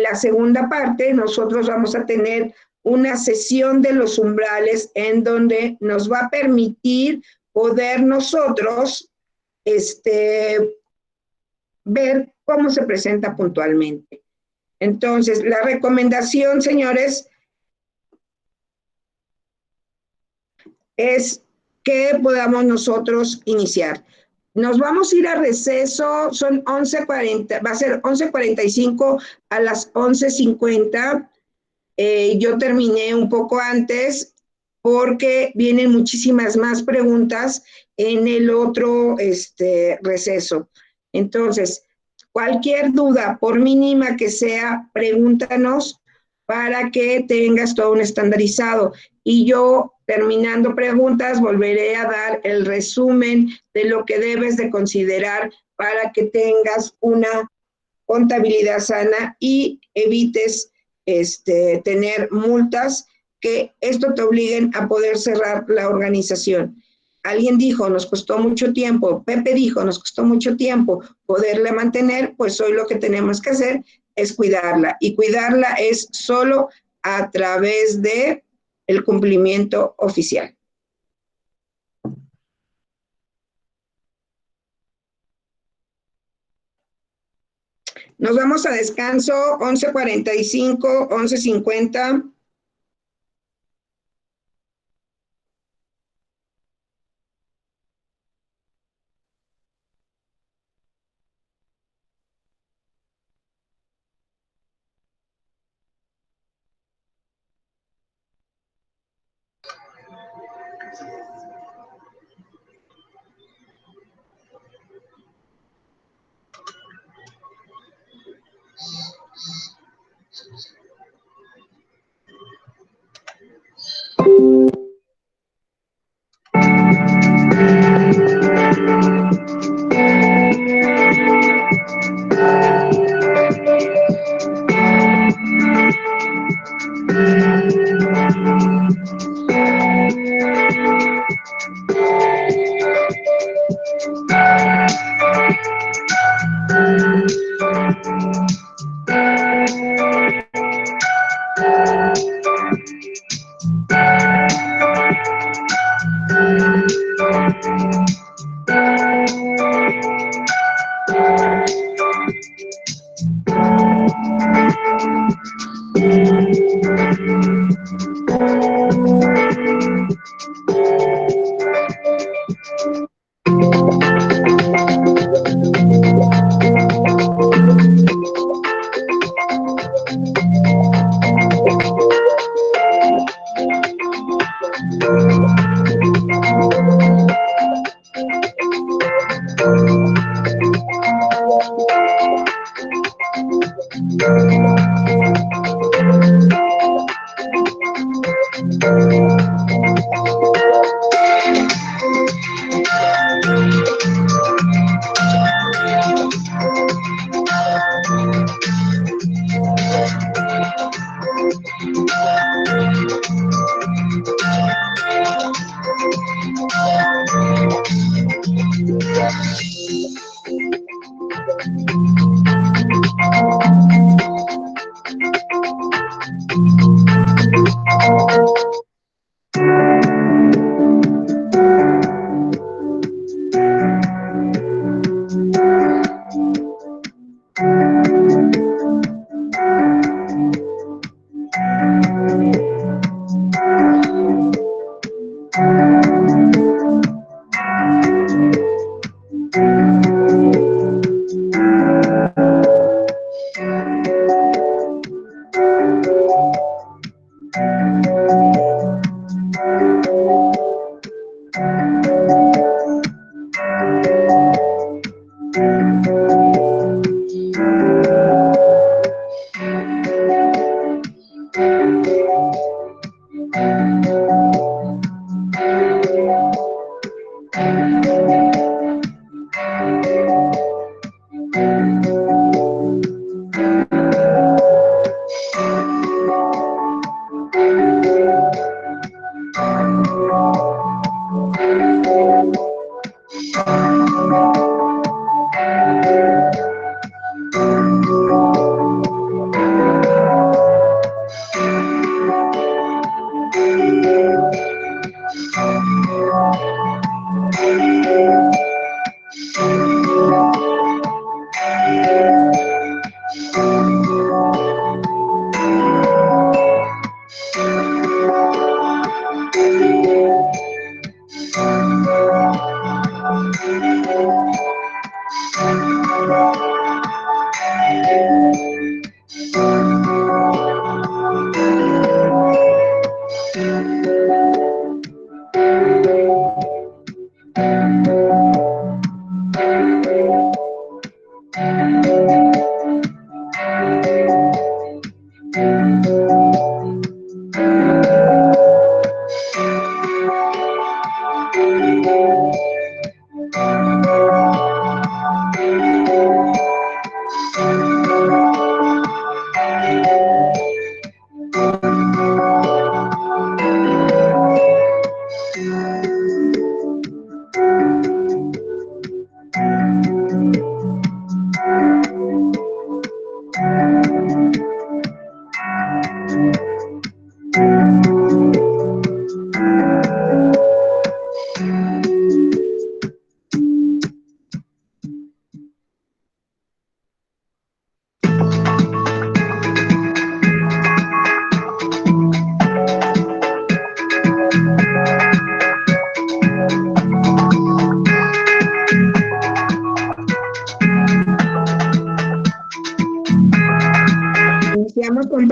la segunda parte, nosotros vamos a tener una sesión de los umbrales en donde nos va a permitir poder nosotros ver cómo se presenta puntualmente. Entonces, la recomendación, señores, es que podamos nosotros iniciar. Nos vamos a ir a receso, son 11:40, va a ser 11:45 a las 11:50. Yo terminé un poco antes porque vienen muchísimas más preguntas en el otro receso. Entonces, cualquier duda, por mínima que sea, pregúntanos para que tengas todo un estandarizado. Y yo, terminando preguntas, volveré a dar el resumen de lo que debes de considerar para que tengas una contabilidad sana y evites tener multas que esto te obliguen a poder cerrar la organización. Alguien dijo, nos costó mucho tiempo. Pepe dijo, nos costó mucho tiempo poderla mantener, pues hoy lo que tenemos que hacer es cuidarla. Y cuidarla es solo a través de el cumplimiento oficial. Nos vamos a descanso, 11:45, 11:50.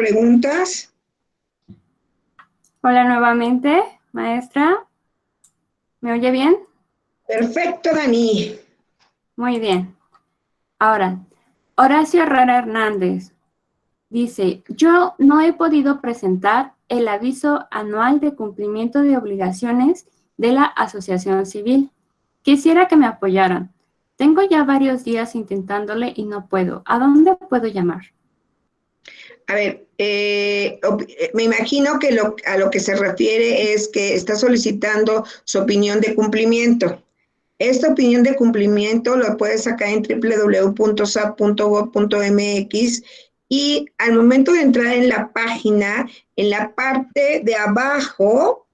preguntas? Hola nuevamente, maestra. ¿Me oye bien? Perfecto, Dani. Muy bien. Ahora, Horacio Herrera Hernández dice, yo no he podido presentar el aviso anual de cumplimiento de obligaciones de la asociación civil. Quisiera que me apoyaran. Tengo ya varios días intentándole y no puedo. ¿A dónde puedo llamar? A ver, me imagino que a lo que se refiere es que está solicitando su opinión de cumplimiento. Esta opinión de cumplimiento lo puedes sacar en www.sap.gov.mx y al momento de entrar en la página, en la parte de abajo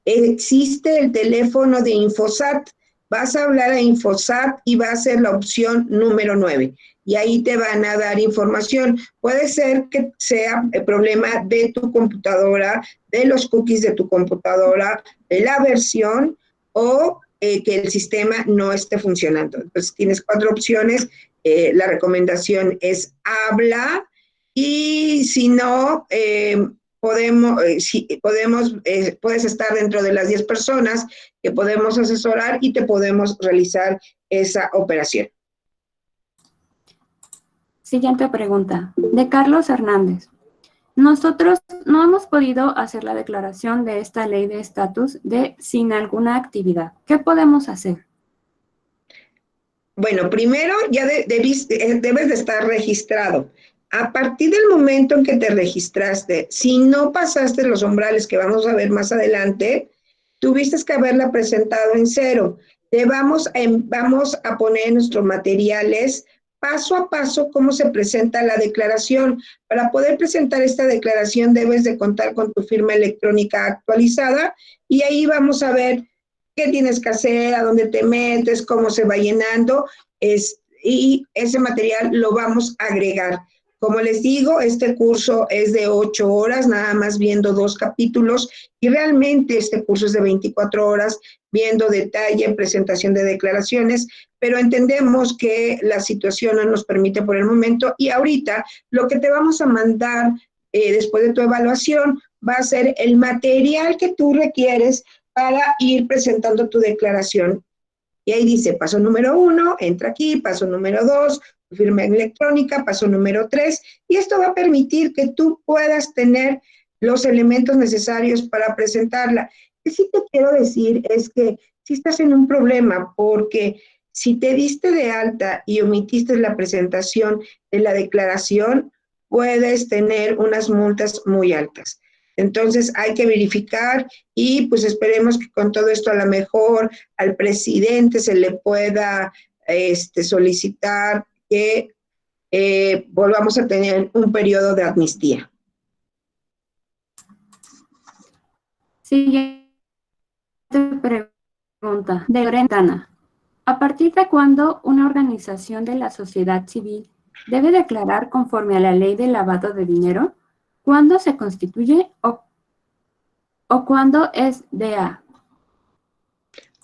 existe el teléfono de Infosat. Vas a hablar a Infosat y va a ser la opción número 9. Y ahí te van a dar información. Puede ser que sea el problema de tu computadora, de los cookies de tu computadora, de la versión o que el sistema no esté funcionando. Entonces tienes 4 opciones. La recomendación es habla y si no, puedes estar dentro de las 10 personas que podemos asesorar y te podemos realizar esa operación. Siguiente pregunta, de Carlos Hernández. Nosotros no hemos podido hacer la declaración de esta ley de estatus de sin alguna actividad. ¿Qué podemos hacer? Bueno, primero ya debes de estar registrado. A partir del momento en que te registraste, si no pasaste los umbrales que vamos a ver más adelante, tuviste que haberla presentado en cero. Vamos a poner nuestros materiales paso a paso cómo se presenta la declaración. Para poder presentar esta declaración debes de contar con tu firma electrónica actualizada y ahí vamos a ver qué tienes que hacer, a dónde te metes, cómo se va llenando y ese material lo vamos a agregar. Como les digo, este curso es de 8 horas, nada más viendo 2 capítulos, y realmente este curso es de 24 horas, viendo detalle, presentación de declaraciones, pero entendemos que la situación no nos permite por el momento, y ahorita lo que te vamos a mandar después de tu evaluación va a ser el material que tú requieres para ir presentando tu declaración. Y ahí dice, paso número 1, entra aquí, paso número 2, firma electrónica, paso número 3, y esto va a permitir que tú puedas tener los elementos necesarios para presentarla. Lo que sí te quiero decir es que si estás en un problema, porque si te diste de alta y omitiste la presentación de la declaración, puedes tener unas multas muy altas. Entonces hay que verificar y pues esperemos que con todo esto a lo mejor al presidente se le pueda solicitar que volvamos a tener un periodo de amnistía. Siguiente pregunta, de Lorentana. ¿A partir de cuándo una organización de la sociedad civil debe declarar conforme a la ley de lavado de dinero? ¿Cuándo se constituye o cuándo es DA?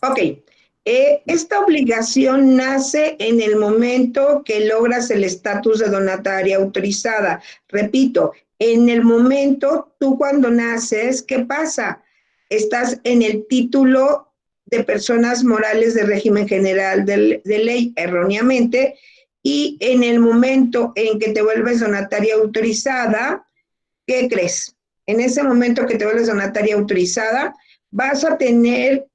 Ok. Esta obligación nace en el momento que logras el estatus de donataria autorizada. Repito, en el momento, tú cuando naces, ¿qué pasa? Estás en el título de personas morales de régimen general de ley erróneamente, y en el momento en que te vuelves donataria autorizada, ¿qué crees? En ese momento que te vuelves donataria autorizada, vas a tener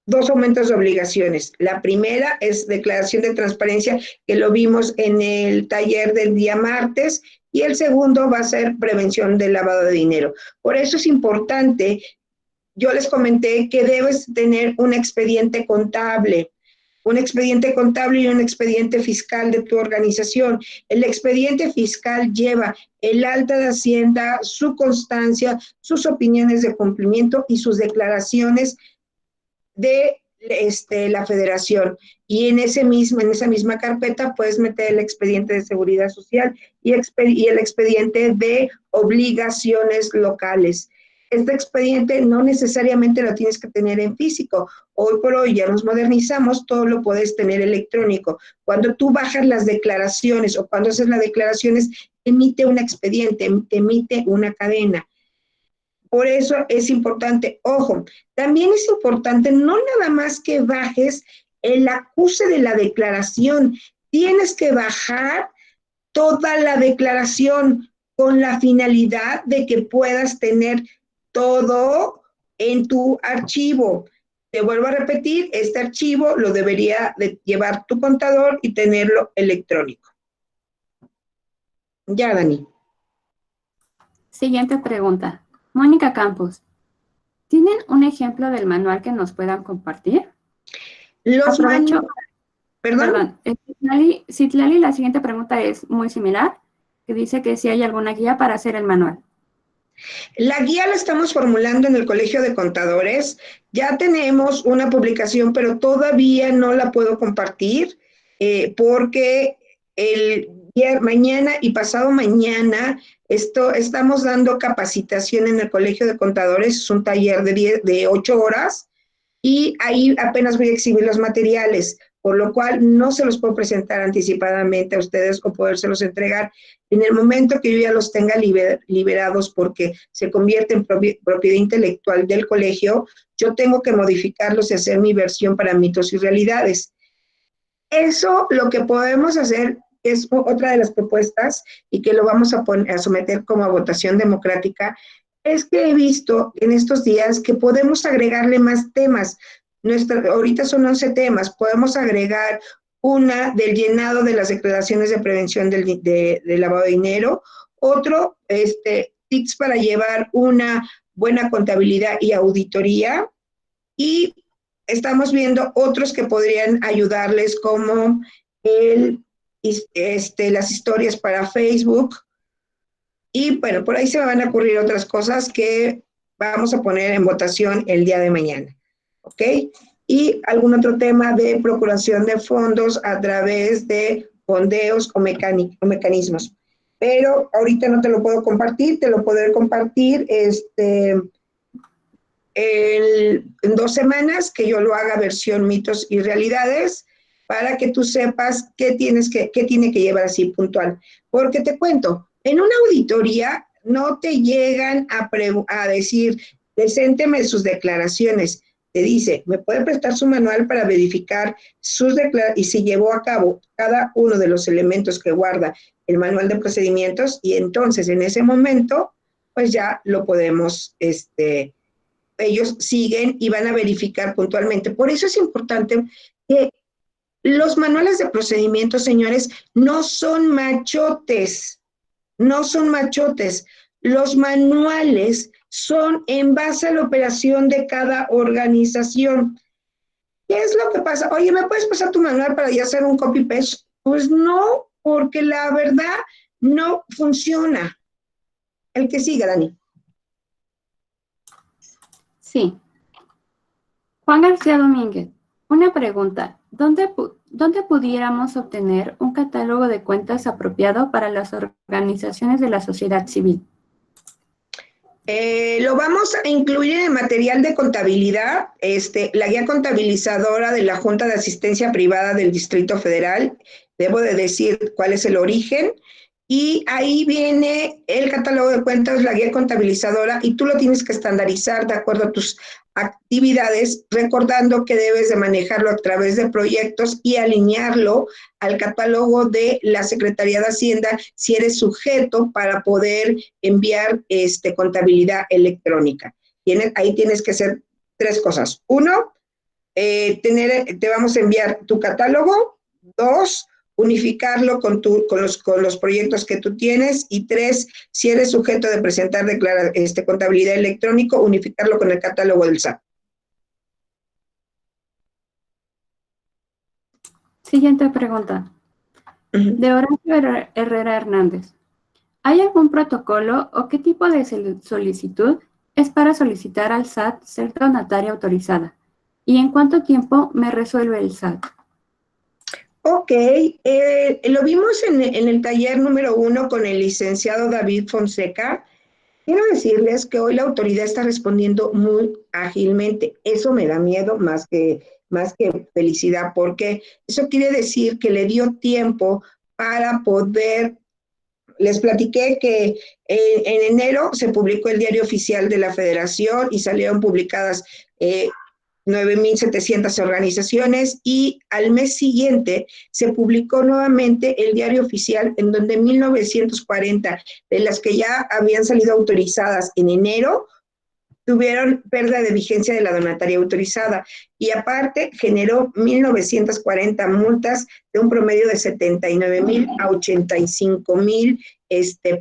2 aumentos de obligaciones. La primera es declaración de transparencia, que lo vimos en el taller del día martes, y el segundo va a ser prevención del lavado de dinero. Por eso es importante, yo les comenté que debes tener un expediente contable y un expediente fiscal de tu organización. El expediente fiscal lleva el alta de Hacienda, su constancia, sus opiniones de cumplimiento y sus declaraciones de la federación, y en esa misma carpeta puedes meter el expediente de seguridad social y el expediente de obligaciones locales. Este expediente no necesariamente lo tienes que tener en físico. Hoy por hoy ya nos modernizamos, todo lo puedes tener electrónico. Cuando tú bajas las declaraciones o cuando haces las declaraciones, emite un expediente, emite una cadena. Por eso es importante, ojo, también es importante no nada más que bajes el acuse de la declaración, tienes que bajar toda la declaración con la finalidad de que puedas tener todo en tu archivo. Te vuelvo a repetir, este archivo lo debería de llevar tu contador y tenerlo electrónico. Ya, Dani. Siguiente pregunta. Mónica Campos, ¿tienen un ejemplo del manual que nos puedan compartir? Los Aprovecho, ¿Perdón? Citlali, la siguiente pregunta es muy similar, que dice que si hay alguna guía para hacer el manual. La guía la estamos formulando en el Colegio de Contadores. Ya tenemos una publicación, pero todavía no la puedo compartir porque mañana y pasado mañana estamos dando capacitación en el Colegio de Contadores. Es un taller de 8 horas y ahí apenas voy a exhibir los materiales, por lo cual no se los puedo presentar anticipadamente a ustedes o podérselos entregar en el momento que yo ya los tenga liberados porque se convierte en propiedad intelectual del colegio. Yo tengo que modificarlos y hacer mi versión para mitos y realidades. Eso lo que podemos hacer es otra de las propuestas y que lo vamos a someter como a votación democrática, es que he visto en estos días que podemos agregarle más temas. Ahorita son 11 temas, podemos agregar una del llenado de las declaraciones de prevención de lavado de dinero, otro, tips para llevar una buena contabilidad y auditoría, y estamos viendo otros que podrían ayudarles como las historias para Facebook, y bueno, por ahí se me van a ocurrir otras cosas que vamos a poner en votación el día de mañana, ¿ok? Y algún otro tema de procuración de fondos a través de fondeos o mecanismos. Pero ahorita no te lo puedo compartir, te lo podré compartir en 2 semanas, que yo lo haga versión mitos y realidades, para que tú sepas qué tiene que llevar así puntual. Porque te cuento, en una auditoría no te llegan a decir, presénteme sus declaraciones. Te dice, ¿me puede prestar su manual para verificar sus declaraciones? Y si llevó a cabo cada uno de los elementos que guarda el manual de procedimientos, y entonces en ese momento, pues ya lo podemos, ellos siguen y van a verificar puntualmente. Por eso es importante que los manuales de procedimientos, señores, no son machotes, no son machotes. Los manuales son en base a la operación de cada organización. ¿Qué es lo que pasa? Oye, ¿me puedes pasar tu manual para ya hacer un copy-paste? Pues no, porque la verdad no funciona. El que siga, Dani. Sí. Juan García Domínguez, una pregunta. ¿Dónde pudiéramos obtener un catálogo de cuentas apropiado para las organizaciones de la sociedad civil? Lo vamos a incluir en el material de contabilidad, la guía contabilizadora de la Junta de Asistencia Privada del Distrito Federal. Debo de decir cuál es el origen. Y ahí viene el catálogo de cuentas, la guía contabilizadora, y tú lo tienes que estandarizar de acuerdo a tus actividades, recordando que debes de manejarlo a través de proyectos y alinearlo al catálogo de la Secretaría de Hacienda si eres sujeto para poder enviar contabilidad electrónica. Ahí tienes que hacer 3 cosas. 1, te vamos a enviar tu catálogo. 2, unificarlo con los proyectos que tú tienes. Y 3, si eres sujeto de presentar contabilidad electrónico, unificarlo con el catálogo del SAT. Siguiente pregunta. De Horacio Herrera Hernández. ¿Hay algún protocolo o qué tipo de solicitud es para solicitar al SAT ser donataria autorizada? ¿Y en cuánto tiempo me resuelve el SAT? Ok, lo vimos en el taller número 1 con el licenciado David Fonseca. Quiero decirles que hoy la autoridad está respondiendo muy ágilmente. Eso me da miedo más que felicidad, porque eso quiere decir que le dio tiempo para poder. Les platiqué que en enero se publicó el Diario Oficial de la Federación y salieron publicadas 9,700 organizaciones, y al mes siguiente se publicó nuevamente el Diario Oficial, en donde 1940 de las que ya habían salido autorizadas en enero tuvieron pérdida de vigencia de la donataria autorizada, y aparte generó 1,940 multas de un promedio de 79,000 a 85,000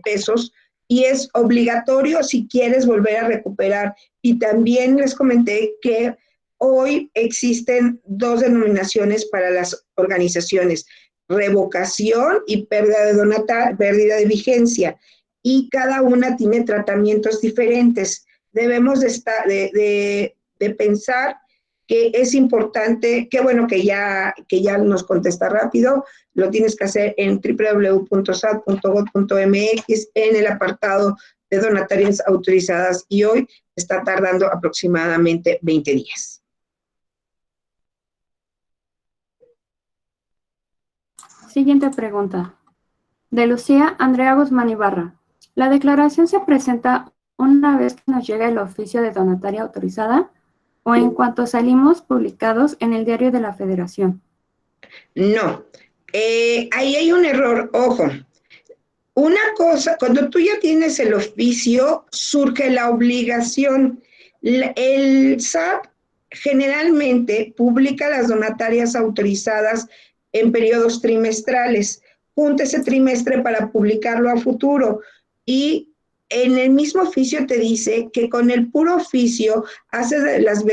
pesos, y es obligatorio si quieres volver a recuperar. Y también les comenté que hoy existen dos denominaciones para las organizaciones: revocación y pérdida de vigencia, y cada una tiene tratamientos diferentes. Debemos de pensar que es importante, qué bueno que ya nos contesta rápido, lo tienes que hacer en www.sat.gov.mx en el apartado de donatarias autorizadas, y hoy está tardando aproximadamente 20 días. Siguiente pregunta. De Lucía Andrea Guzmán Ibarra. ¿La declaración se presenta una vez que nos llega el oficio de donataria autorizada o en cuanto salimos publicados en el Diario de la Federación? No, ahí hay un error, ojo. Una cosa, cuando tú ya tienes el oficio, surge la obligación. El SAT generalmente publica las donatarias autorizadas en periodos trimestrales. Junta ese trimestre para publicarlo a futuro, y en el mismo oficio te dice que con el puro oficio hace las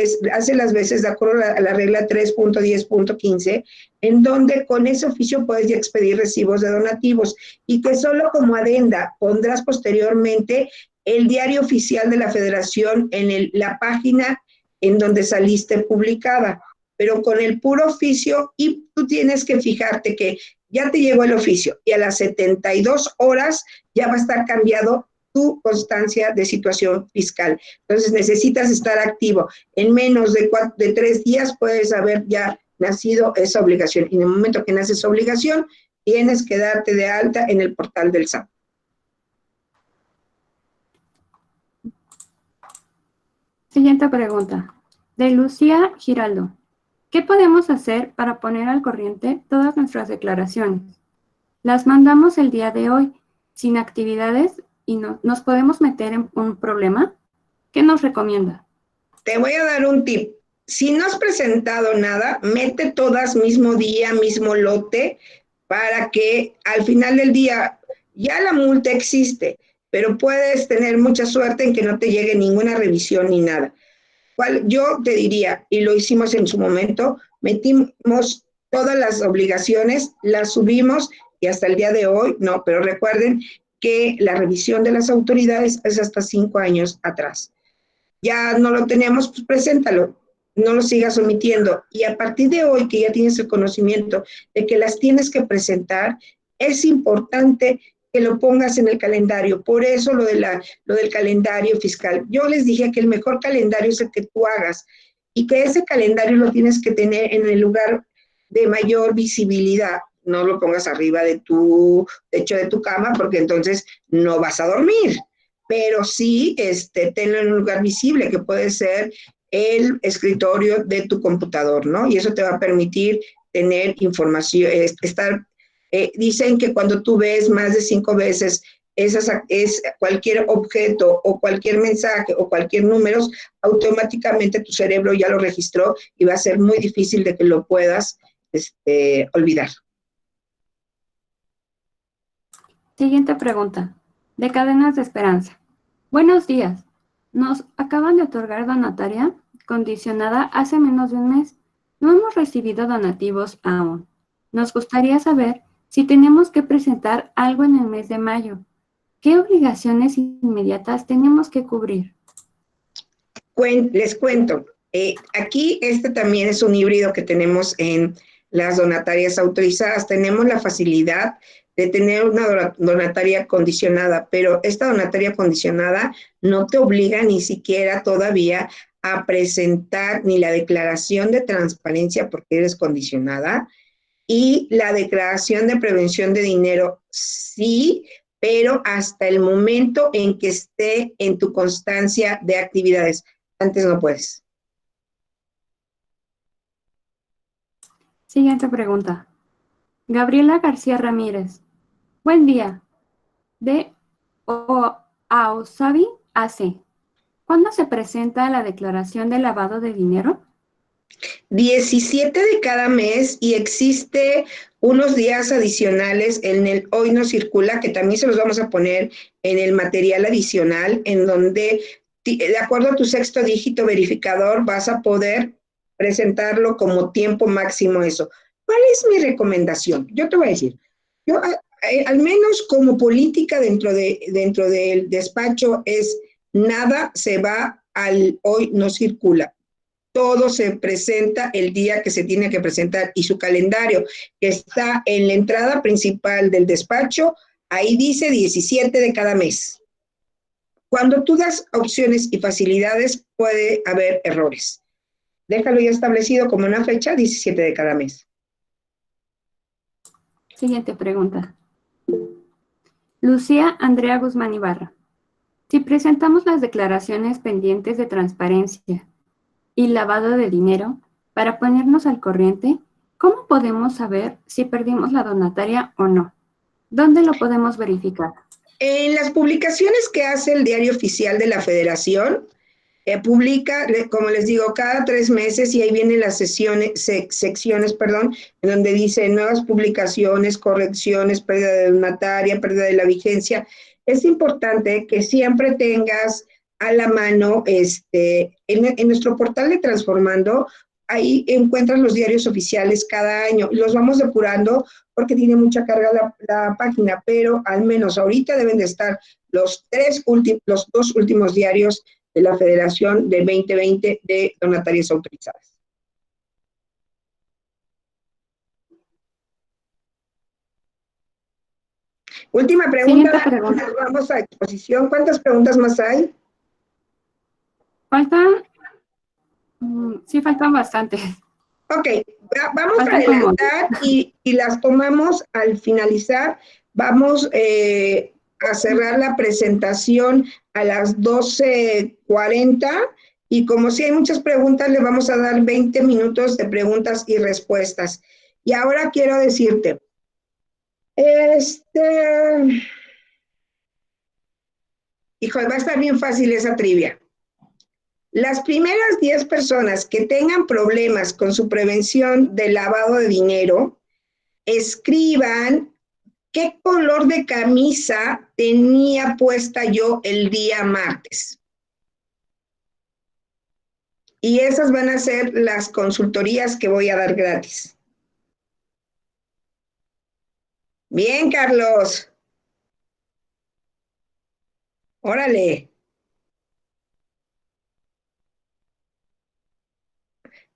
veces de acuerdo a la regla 3.10.15, en donde con ese oficio puedes ya expedir recibos de donativos, y que solo como adenda pondrás posteriormente el Diario Oficial de la Federación en la página en donde saliste publicada, pero con el puro oficio. Y tú tienes que fijarte que ya te llegó el oficio y a las 72 horas ya va a estar cambiado tu constancia de situación fiscal. Entonces necesitas estar activo. En menos de 3 días puedes haber ya nacido esa obligación, y en el momento que nace esa obligación tienes que darte de alta en el portal del SAT. Siguiente pregunta. De Lucía Giraldo. ¿Qué podemos hacer para poner al corriente todas nuestras declaraciones? Las mandamos el día de hoy, sin actividades, y nos podemos meter en un problema. ¿Qué nos recomienda? Te voy a dar un tip. Si no has presentado nada, mete todas mismo día, mismo lote, para que al final del día ya la multa existe, pero puedes tener mucha suerte en que no te llegue ninguna revisión ni nada. Yo te diría, y lo hicimos en su momento, metimos todas las obligaciones, las subimos, y hasta el día de hoy no, pero recuerden que la revisión de las autoridades es hasta 5 años atrás. Ya no lo tenemos, pues preséntalo, no lo sigas omitiendo, y a partir de hoy que ya tienes el conocimiento de que las tienes que presentar, es importante que lo pongas en el calendario. Por eso lo del calendario fiscal. Yo les dije que el mejor calendario es el que tú hagas, y que ese calendario lo tienes que tener en el lugar de mayor visibilidad. No lo pongas arriba de tu techo de tu cama, porque entonces no vas a dormir. Pero sí, tenlo en un lugar visible, que puede ser el escritorio de tu computador, ¿no? Y eso te va a permitir tener información, dicen que cuando tú ves más de 5 veces cualquier objeto o cualquier mensaje o cualquier número, automáticamente tu cerebro ya lo registró, y va a ser muy difícil de que lo puedas olvidar. Siguiente pregunta. De Cadenas de Esperanza. Buenos días. Nos acaban de otorgar donataria condicionada hace menos de un mes. No hemos recibido donativos aún. Nos gustaría saber si tenemos que presentar algo en el mes de mayo. ¿Qué obligaciones inmediatas tenemos que cubrir? Les cuento. Aquí también es un híbrido que tenemos en las donatarias autorizadas. Tenemos la facilidad de tener una donataria condicionada, pero esta donataria condicionada no te obliga ni siquiera todavía a presentar ni la declaración de transparencia porque eres condicionada y la declaración de prevención de dinero sí, pero hasta el momento en que esté en tu constancia de actividades. Antes no puedes. Siguiente pregunta. Gabriela García Ramírez. Buen día. De Aosabi AC. ¿Cuándo se presenta la declaración de lavado de dinero? 17 de cada mes y existe unos días adicionales en el Hoy No Circula, que también se los vamos a poner en el material adicional, en donde, de acuerdo a tu sexto dígito verificador, vas a poder presentarlo como tiempo máximo eso. ¿Cuál es mi recomendación? Yo te voy a decir, yo al menos como política dentro del despacho es nada se va al Hoy No Circula. Todo se presenta el día que se tiene que presentar y su calendario que está en la entrada principal del despacho, ahí dice 17 de cada mes. Cuando tú das opciones y facilidades puede haber errores. Déjalo ya establecido como una fecha, 17 de cada mes. Siguiente pregunta. Lucía Andrea Guzmán Ibarra. Si presentamos las declaraciones pendientes de transparencia y lavado de dinero para ponernos al corriente, ¿cómo podemos saber si perdimos la donataria o no? ¿Dónde lo podemos verificar? En las publicaciones que hace el Diario Oficial de la Federación, publica, como les digo, cada 3 meses y ahí vienen las secciones, en donde dice nuevas publicaciones, correcciones, pérdida de donataria, pérdida de la vigencia. Es importante que siempre tengas a la mano, en nuestro portal de Transformando, ahí encuentras los diarios oficiales cada año. Los vamos depurando porque tiene mucha carga la página, pero al menos ahorita deben de estar los 2 últimos diarios de la Federación de 2020 de donatarias autorizadas. Última pregunta, vamos a exposición. ¿Cuántas preguntas más hay? Faltan, sí faltan bastantes. Ok, vamos a adelantar y las tomamos al finalizar. Vamos a cerrar la presentación a las 12:40 y como si hay muchas preguntas, le vamos a dar 20 minutos de preguntas y respuestas. Y ahora quiero decirte, híjole, va a estar bien fácil esa trivia. Las primeras 10 personas que tengan problemas con su prevención del lavado de dinero, escriban qué color de camisa tenía puesta yo el día martes. Y esas van a ser las consultorías que voy a dar gratis. Bien, Carlos. Órale.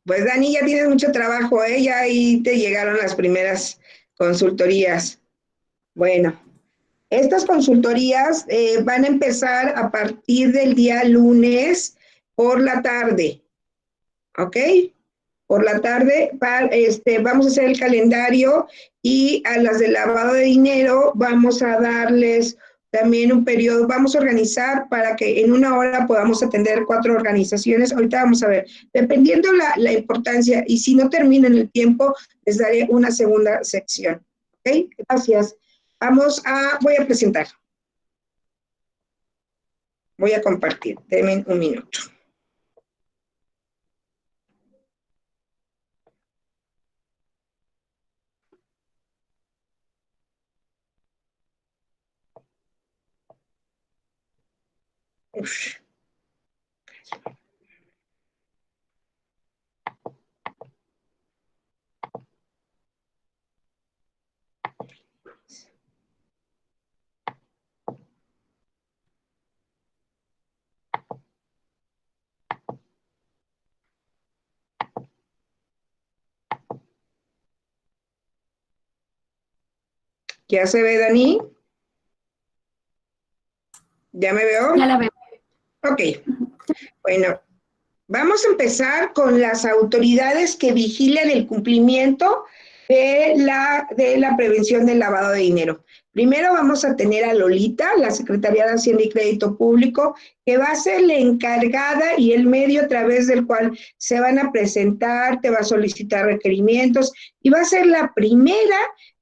Pues Dani, ya tienes mucho trabajo, ¿eh? Ya ahí te llegaron las primeras consultorías. Bueno, estas consultorías van a empezar a partir del día lunes por la tarde, ¿ok? Por la tarde vamos a hacer el calendario y a las de lavado de dinero vamos a darles también un periodo, vamos a organizar para que en una hora podamos atender 4 organizaciones. Ahorita vamos a ver, dependiendo la importancia y si no termina en el tiempo, les daré una segunda sección. ¿Ok? Gracias. Voy a presentar. Voy a compartir. Denme un minuto. Uf. ¿Ya se ve, Dani? ¿Ya me veo? Ya la veo. Ok. Bueno, vamos a empezar con las autoridades que vigilan el cumplimiento de la prevención del lavado de dinero. Primero vamos a tener a Lolita, la Secretaría de Hacienda y Crédito Público, que va a ser la encargada y el medio a través del cual se van a presentar, te va a solicitar requerimientos y va a ser la primera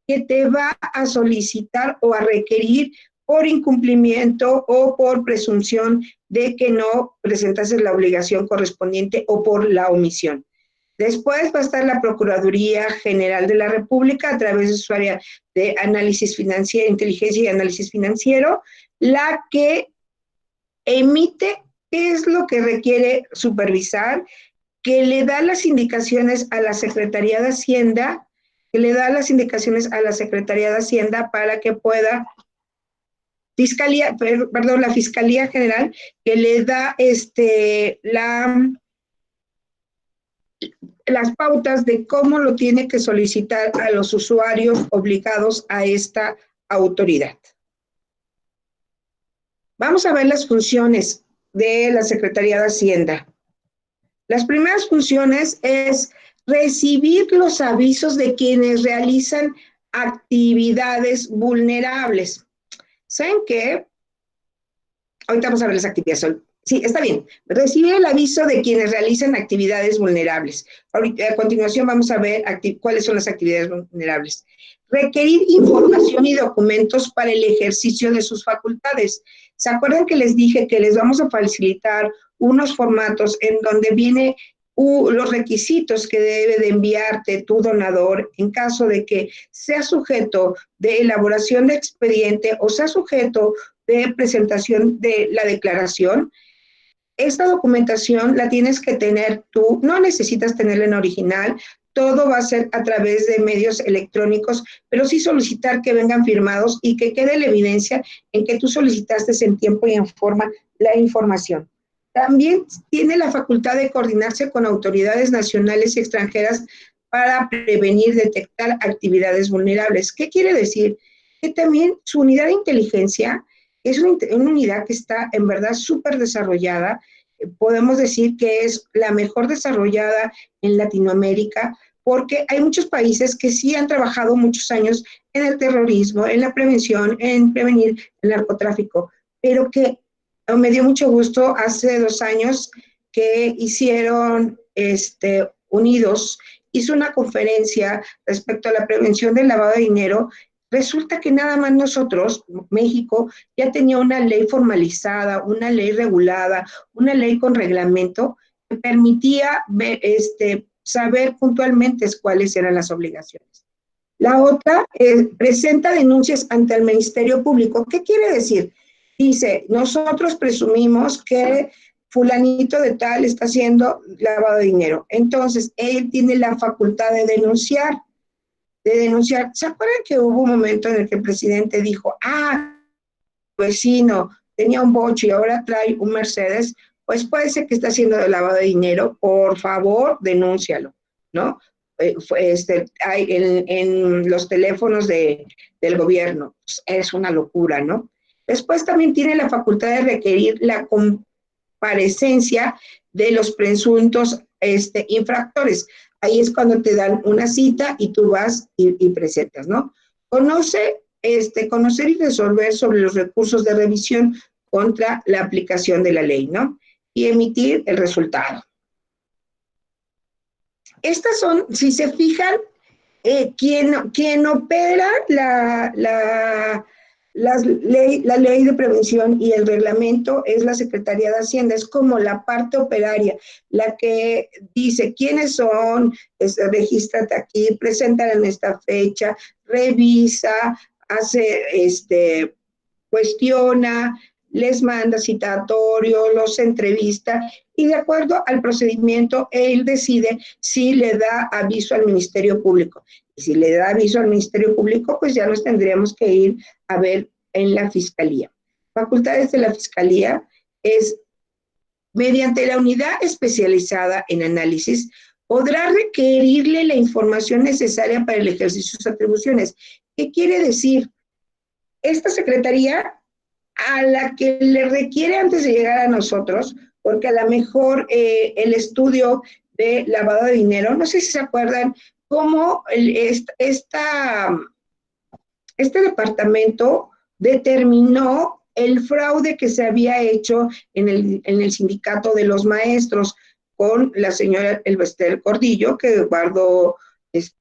que te va a solicitar o a requerir por incumplimiento o por presunción de que no presentases la obligación correspondiente o por la omisión. Después va a estar la Procuraduría General de la República a través de su área de análisis financiero, inteligencia y análisis financiero, la que emite qué es lo que requiere supervisar, que le da las indicaciones a la Secretaría de Hacienda, para que pueda la Fiscalía General, que le da las pautas de cómo lo tiene que solicitar a los usuarios obligados a esta autoridad. Vamos a ver las funciones de la Secretaría de Hacienda. Las primeras funciones es recibir los avisos de quienes realizan actividades vulnerables. ¿Saben qué? Ahorita vamos a ver las actividades. Sí, está bien. Recibir el aviso de quienes realizan actividades vulnerables. Ahorita, a continuación vamos a ver cuáles son las actividades vulnerables. Requerir información y documentos para el ejercicio de sus facultades. ¿Se acuerdan que les dije que les vamos a facilitar unos formatos en donde viene los requisitos que debe de enviarte tu donador en caso de que sea sujeto de elaboración de expediente o sea sujeto de presentación de la declaración? Esta documentación la tienes que tener tú, no necesitas tenerla en original, todo va a ser a través de medios electrónicos, pero sí solicitar que vengan firmados y que quede la evidencia en que tú solicitaste en tiempo y en forma la información. También tiene la facultad de coordinarse con autoridades nacionales y extranjeras para prevenir, detectar actividades vulnerables. ¿Qué quiere decir? Que también su unidad de inteligencia es una unidad que está en verdad súper desarrollada. Podemos decir que es la mejor desarrollada en Latinoamérica, porque hay muchos países que sí han trabajado muchos años en el terrorismo, en la prevención, en prevenir el narcotráfico, pero que me dio mucho gusto hace 2 años que hicieron Unidos, hizo una conferencia respecto a la prevención del lavado de dinero. Resulta que nada más nosotros, México, ya tenía una ley formalizada, una ley regulada, una ley con reglamento que permitía saber puntualmente cuáles eran las obligaciones. La otra, presenta denuncias ante el Ministerio Público. ¿Qué quiere decir? Dice, nosotros presumimos que fulanito de tal está haciendo lavado de dinero. Entonces, él tiene la facultad de denunciar. ¿Se acuerdan que hubo un momento en el que el presidente dijo, vecino tenía un Bocho y ahora trae un Mercedes? Pues puede ser que está haciendo lavado de dinero, por favor, denúncialo, ¿no? Hay en los teléfonos del gobierno, pues es una locura, ¿no? Después también tiene la facultad de requerir la comparecencia de los presuntos infractores. Ahí es cuando te dan una cita y tú vas y presentas, ¿no? Conocer y resolver sobre los recursos de revisión contra la aplicación de la ley, ¿no? Y emitir el resultado. Estas son, si se fijan, quien opera la ley de prevención y el reglamento es la Secretaría de Hacienda, es como la parte operaria, la que dice quiénes son, regístrate aquí, preséntala en esta fecha, revisa, hace, cuestiona, les manda citatorio, los entrevista y de acuerdo al procedimiento él decide si le da aviso al Ministerio Público. Y si le da aviso al Ministerio Público, pues ya nos tendríamos que ir a ver en la Fiscalía. Facultades de la Fiscalía es, mediante la unidad especializada en análisis, podrá requerirle la información necesaria para el ejercicio de sus atribuciones. ¿Qué quiere decir? Esta secretaría a la que le requiere antes de llegar a nosotros, porque a lo mejor el estudio de lavado de dinero, no sé si se acuerdan cómo este departamento determinó el fraude que se había hecho en el sindicato de los maestros con la señora Elvester Cordillo, que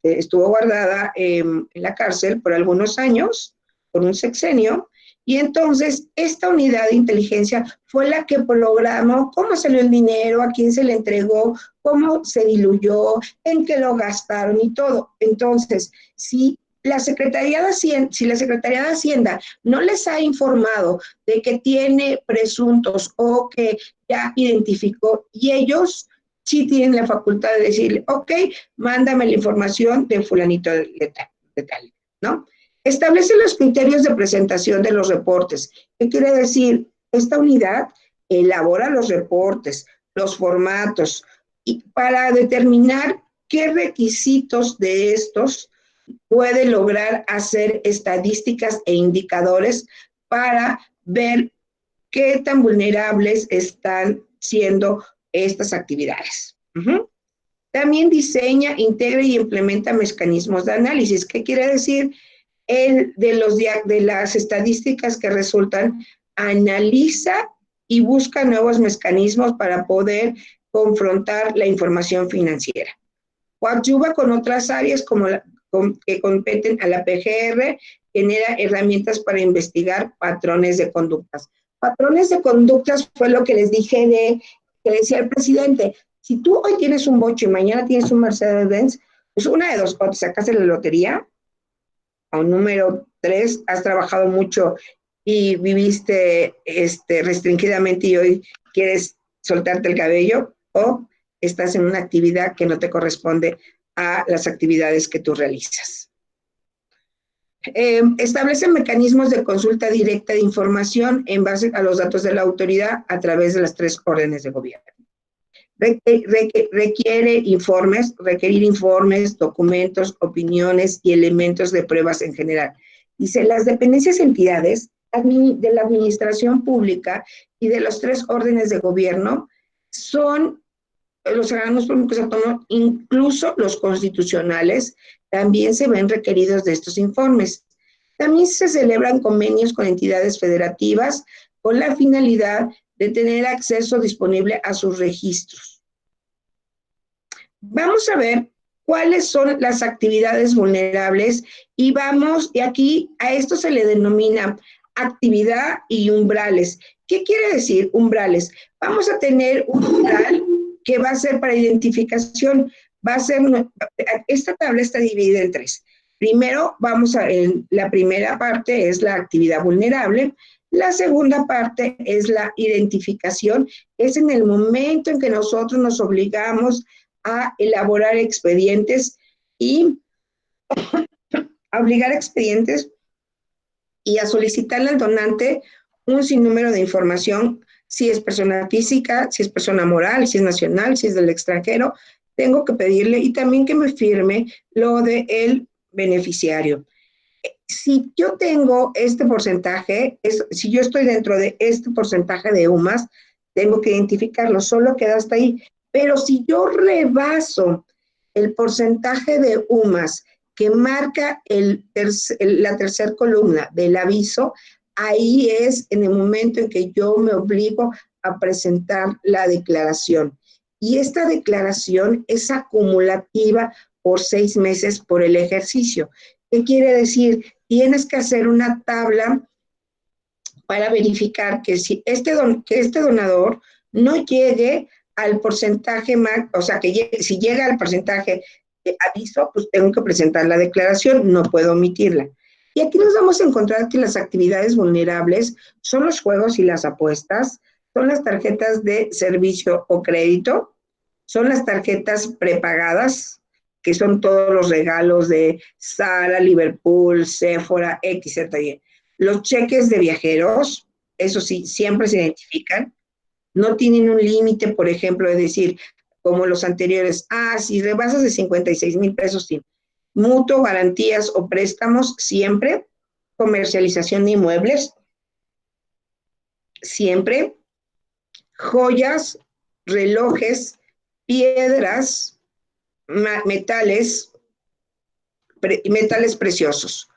estuvo guardada en la cárcel por algunos años, por un sexenio, y entonces esta unidad de inteligencia fue la que programó cómo salió el dinero, a quién se le entregó, cómo se diluyó, en qué lo gastaron y todo. Entonces, si la Secretaría de Hacienda no les ha informado de que tiene presuntos o que ya identificó, y ellos sí tienen la facultad de decirle, ok, mándame la información de fulanito de tal, ¿no? Establece los criterios de presentación de los reportes. ¿Qué quiere decir? Esta unidad elabora los reportes, los formatos, y para determinar qué requisitos de estos puede lograr hacer estadísticas e indicadores para ver qué tan vulnerables están siendo estas actividades. También diseña, integra y implementa mecanismos de análisis. ¿Qué quiere decir? De las estadísticas que resultan, analiza y busca nuevos mecanismos para poder confrontar la información financiera. Coadyuva con otras áreas que competen a la PGR, genera herramientas para investigar patrones de conductas. Patrones de conductas fue lo que les dije que decía el presidente. Si tú hoy tienes un bocho y mañana tienes un Mercedes-Benz, pues una de dos, o te sacaste la lotería, o número 3, has trabajado mucho y viviste restringidamente y hoy quieres soltarte el cabello, o estás en una actividad que no te corresponde a las actividades que tú realizas. Establece mecanismos de consulta directa de información en base a los datos de la autoridad a través de las 3 órdenes de gobierno. Requirir informes, documentos, opiniones y elementos de pruebas en general. Dice, las dependencias entidades de la administración pública y de los 3 órdenes de gobierno son los órganos públicos autónomos, incluso los constitucionales, también se ven requeridos de estos informes. También se celebran convenios con entidades federativas con la finalidad de tener acceso disponible a sus registros. Vamos a ver cuáles son las actividades vulnerables y aquí a esto se le denomina actividad y umbrales. ¿Qué quiere decir umbrales? Vamos a tener un umbral que va a ser para identificación. Esta tabla está dividida en 3. Primero, la primera parte es la actividad vulnerable. La segunda parte es la identificación. Es en el momento en que nosotros nos obligamos a elaborar expedientes y a solicitarle al donante un sinnúmero de información, si es persona física, si es persona moral, si es nacional, si es del extranjero. Tengo que pedirle y también que me firme lo del beneficiario. Si yo tengo este porcentaje, si yo estoy dentro de este porcentaje de UMAS, tengo que identificarlo, solo queda hasta ahí. Pero si yo rebaso el porcentaje de UMAS que marca la tercera columna del aviso, ahí es en el momento en que yo me obligo a presentar la declaración. Y esta declaración es acumulativa por 6 meses por el ejercicio. ¿Qué quiere decir? Tienes que hacer una tabla para verificar que si este donador no llegue al porcentaje o sea, si llega al porcentaje de aviso, pues tengo que presentar la declaración, no puedo omitirla. Y aquí nos vamos a encontrar que las actividades vulnerables son los juegos y las apuestas, son las tarjetas de servicio o crédito, son las tarjetas prepagadas, que son todos los regalos de Zara, Liverpool, Sephora, XY. Los cheques de viajeros, eso sí, siempre se identifican. No tienen un límite, por ejemplo, de decir, como los anteriores, si rebasas de 56,000 pesos, sí. mutuo, garantías o préstamos, siempre. Comercialización de inmuebles, siempre. Joyas, relojes, piedras, metales preciosos.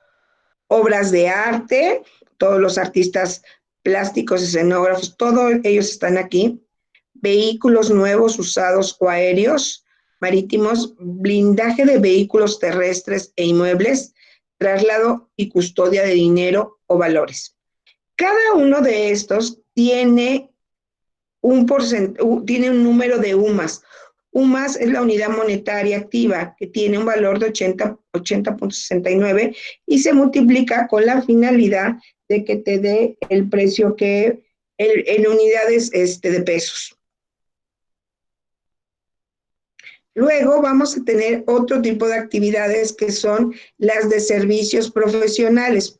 Obras de arte, todos los artistas plásticos, escenógrafos, todos ellos están aquí. Vehículos nuevos, usados o aéreos, marítimos, blindaje de vehículos terrestres e inmuebles, traslado y custodia de dinero o valores. Cada uno de estos tiene un número de UMAS. UMAS es la unidad monetaria activa, que tiene un valor de 80.69 y se multiplica con la finalidad de que te dé el precio que en unidades de pesos. Luego vamos a tener otro tipo de actividades que son las de servicios profesionales.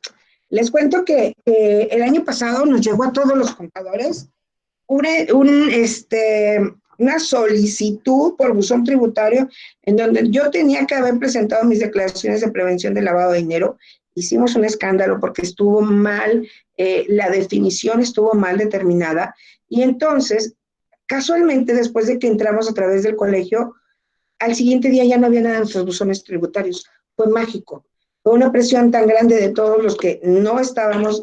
Les cuento que el año pasado nos llegó a todos los contadores una solicitud por buzón tributario en donde yo tenía que haber presentado mis declaraciones de prevención de lavado de dinero. Hicimos un escándalo porque estuvo mal, la definición estuvo mal determinada, y entonces, casualmente, después de que entramos a través del colegio, al siguiente día ya no había nada en nuestros buzones tributarios. Fue mágico. Fue una presión tan grande de todos los que no estábamos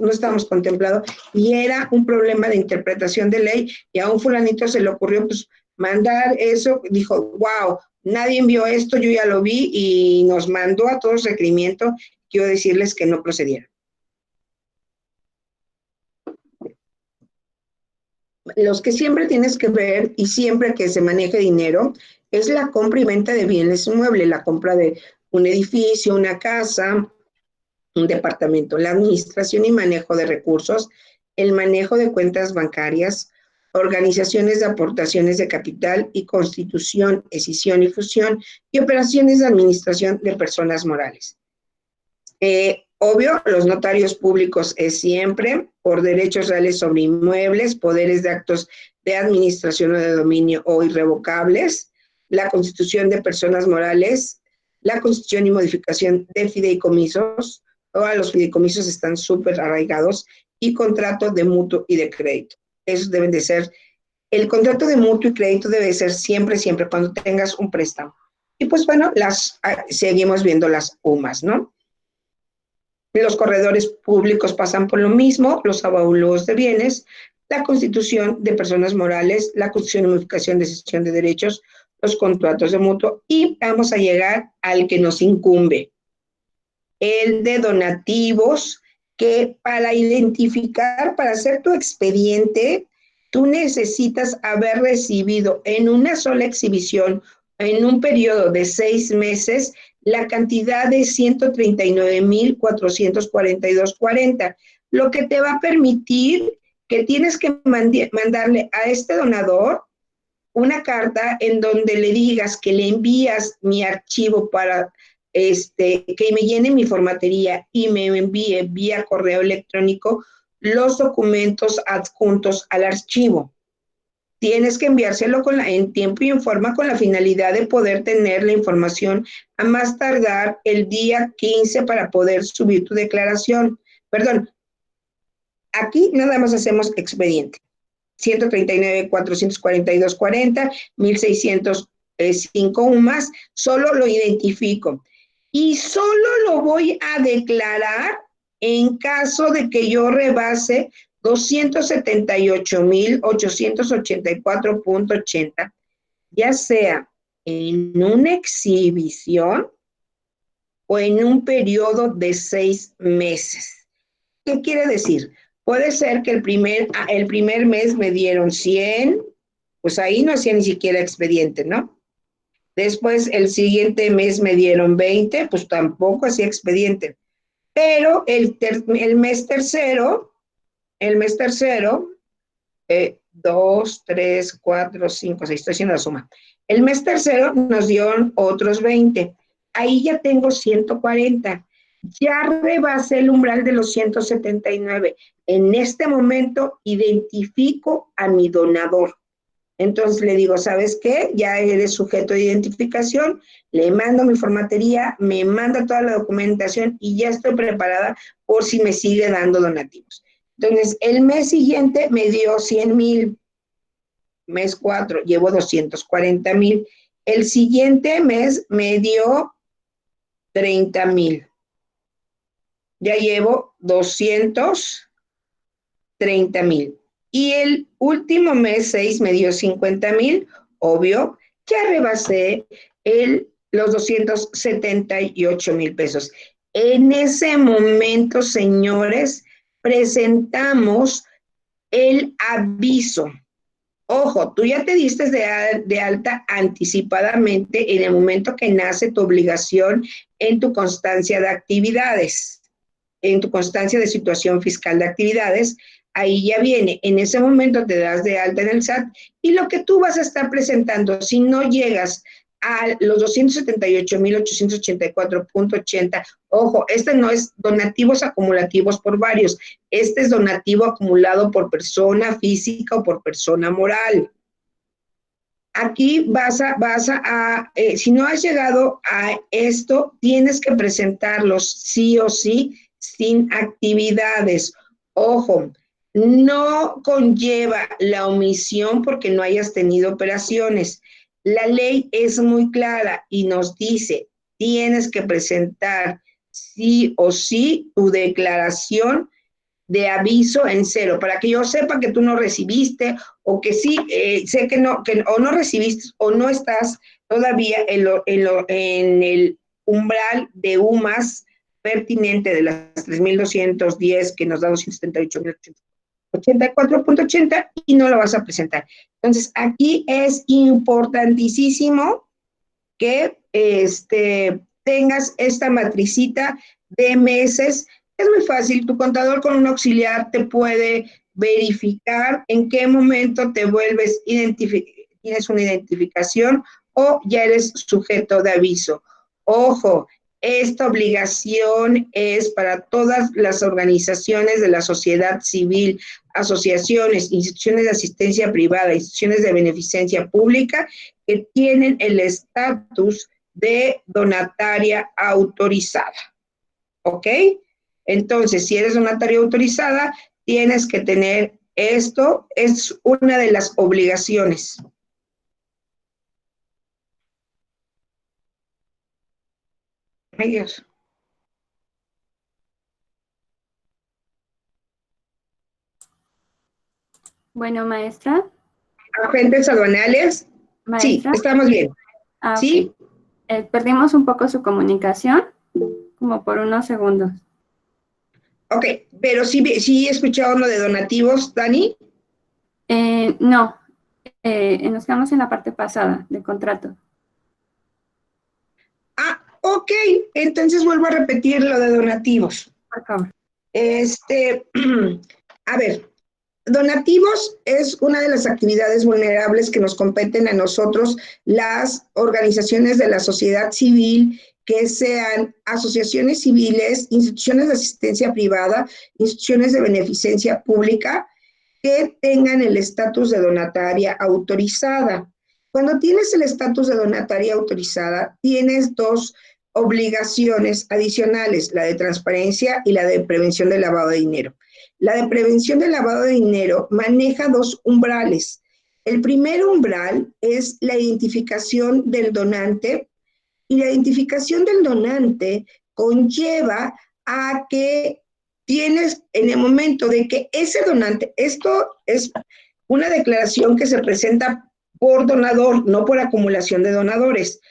contemplados, y era un problema de interpretación de ley, y a un fulanito se le ocurrió pues mandar eso, dijo, wow, nadie envió esto, yo ya lo vi, y nos mandó a todos requerimiento. Quiero decirles que no procediera. Los que siempre tienes que ver, y siempre que se maneje dinero, es la compra y venta de bienes inmuebles, la compra de un edificio, una casa, un departamento, la administración y manejo de recursos, el manejo de cuentas bancarias, organizaciones de aportaciones de capital y constitución, escisión y fusión, y operaciones de administración de personas morales. Obvio, los notarios públicos es siempre, por derechos reales sobre inmuebles, poderes de actos de administración o de dominio o irrevocables, la constitución de personas morales, la constitución y modificación de fideicomisos. Todos los fideicomisos están súper arraigados, y contrato de mutuo y de crédito. Esos deben de ser, el contrato de mutuo y crédito debe ser siempre, siempre cuando tengas un préstamo. Y pues bueno, seguimos viendo las UMAS, ¿no? Los corredores públicos pasan por lo mismo, los abaúlos de bienes, la constitución de personas morales, la constitución y modificación de cesión de derechos, los contratos de mutuo, y vamos a llegar al que nos incumbe, el de donativos, que para identificar, para hacer tu expediente, tú necesitas haber recibido en una sola exhibición, en un periodo de 6 meses, la cantidad de 139,442.40, lo que te va a permitir que tienes que mandarle a este donador una carta en donde le digas que le envías mi archivo para que me llene mi formatería y me envíe vía correo electrónico los documentos adjuntos al archivo. Tienes que enviárselo en tiempo y en forma, con la finalidad de poder tener la información a más tardar el día 15 para poder subir tu declaración. Perdón, aquí nada más hacemos expediente. 139,442.40, 1,605 UMAS, solo lo identifico. Y solo lo voy a declarar en caso de que yo rebase 278,884.80, ya sea en una exhibición o en un periodo de 6 meses. ¿Qué quiere decir? Puede ser que el primer mes me dieron 100, pues ahí no hacía ni siquiera expediente, ¿no? Después el siguiente mes me dieron 20, pues tampoco hacía expediente. Pero el mes tercero, 2, 3, 4, 5, 6, estoy haciendo la suma. El mes tercero nos dieron otros 20. Ahí ya tengo 140. Ya rebasé el umbral de los 179. En este momento identifico a mi donador. Entonces le digo, ¿sabes qué? Ya eres sujeto de identificación, le mando mi formatería, me manda toda la documentación y ya estoy preparada por si me sigue dando donativos. Entonces, el mes siguiente me dio 100,000, mes 4 llevo 240,000. El siguiente mes me dio 30,000. Ya llevo 230,000. Y el último mes 6 me dio 50,000, obvio, ya rebasé los 278,000 pesos. En ese momento, señores, presentamos el aviso. Ojo, tú ya te diste de alta anticipadamente en el momento que nace tu obligación en tu constancia de actividades, en tu constancia de situación fiscal de actividades. Ahí ya viene, en ese momento te das de alta en el SAT y lo que tú vas a estar presentando, si no llegas a los 278,884.80, ojo, este no es donativos acumulativos por varios, este es donativo acumulado por persona física o por persona moral. Aquí si no has llegado a esto, tienes que presentarlos sí o sí sin actividades. Ojo, no conlleva la omisión porque no hayas tenido operaciones. La ley es muy clara y nos dice, tienes que presentar sí o sí tu declaración de aviso en cero, para que yo sepa que tú no recibiste, o que sí, sé que no, o no recibiste, o no estás todavía en el umbral de UMAS pertinente de las 3,210 que nos da 278,884.80 y no lo vas a presentar. Entonces, aquí es importantísimo que tengas esta matricita de meses. Es muy fácil, tu contador con un auxiliar te puede verificar en qué momento te vuelves, tienes una identificación o ya eres sujeto de aviso. Ojo, esta obligación es para todas las organizaciones de la sociedad civil, asociaciones, instituciones de asistencia privada, instituciones de beneficencia pública que tienen el estatus de donataria autorizada. ¿Ok? Entonces, si eres donataria autorizada, tienes que tener esto, es una de las obligaciones. Ay, Dios. Bueno, maestra. Agentes aduanales. Maestra. Sí, estamos bien. ¿Sí? Okay. Perdimos un poco su comunicación, como por unos segundos. Ok, pero sí he escuchado lo de donativos, Dani. No, nos quedamos en la parte pasada del contrato. Ah, ok, entonces vuelvo a repetir lo de donativos. Por favor. A ver, donativos es una de las actividades vulnerables que nos competen a nosotros, las organizaciones de la sociedad civil, que sean asociaciones civiles, instituciones de asistencia privada, instituciones de beneficencia pública, que tengan el estatus de donataria autorizada. Cuando tienes el estatus de donataria autorizada, tienes dos obligaciones adicionales, la de transparencia y la de prevención del lavado de dinero. La de prevención del lavado de dinero maneja dos umbrales. El primer umbral es la identificación del donante, y la identificación del donante conlleva a que tienes, en el momento de que ese donante, esto es una declaración que se presenta por donador, no por acumulación de donadores.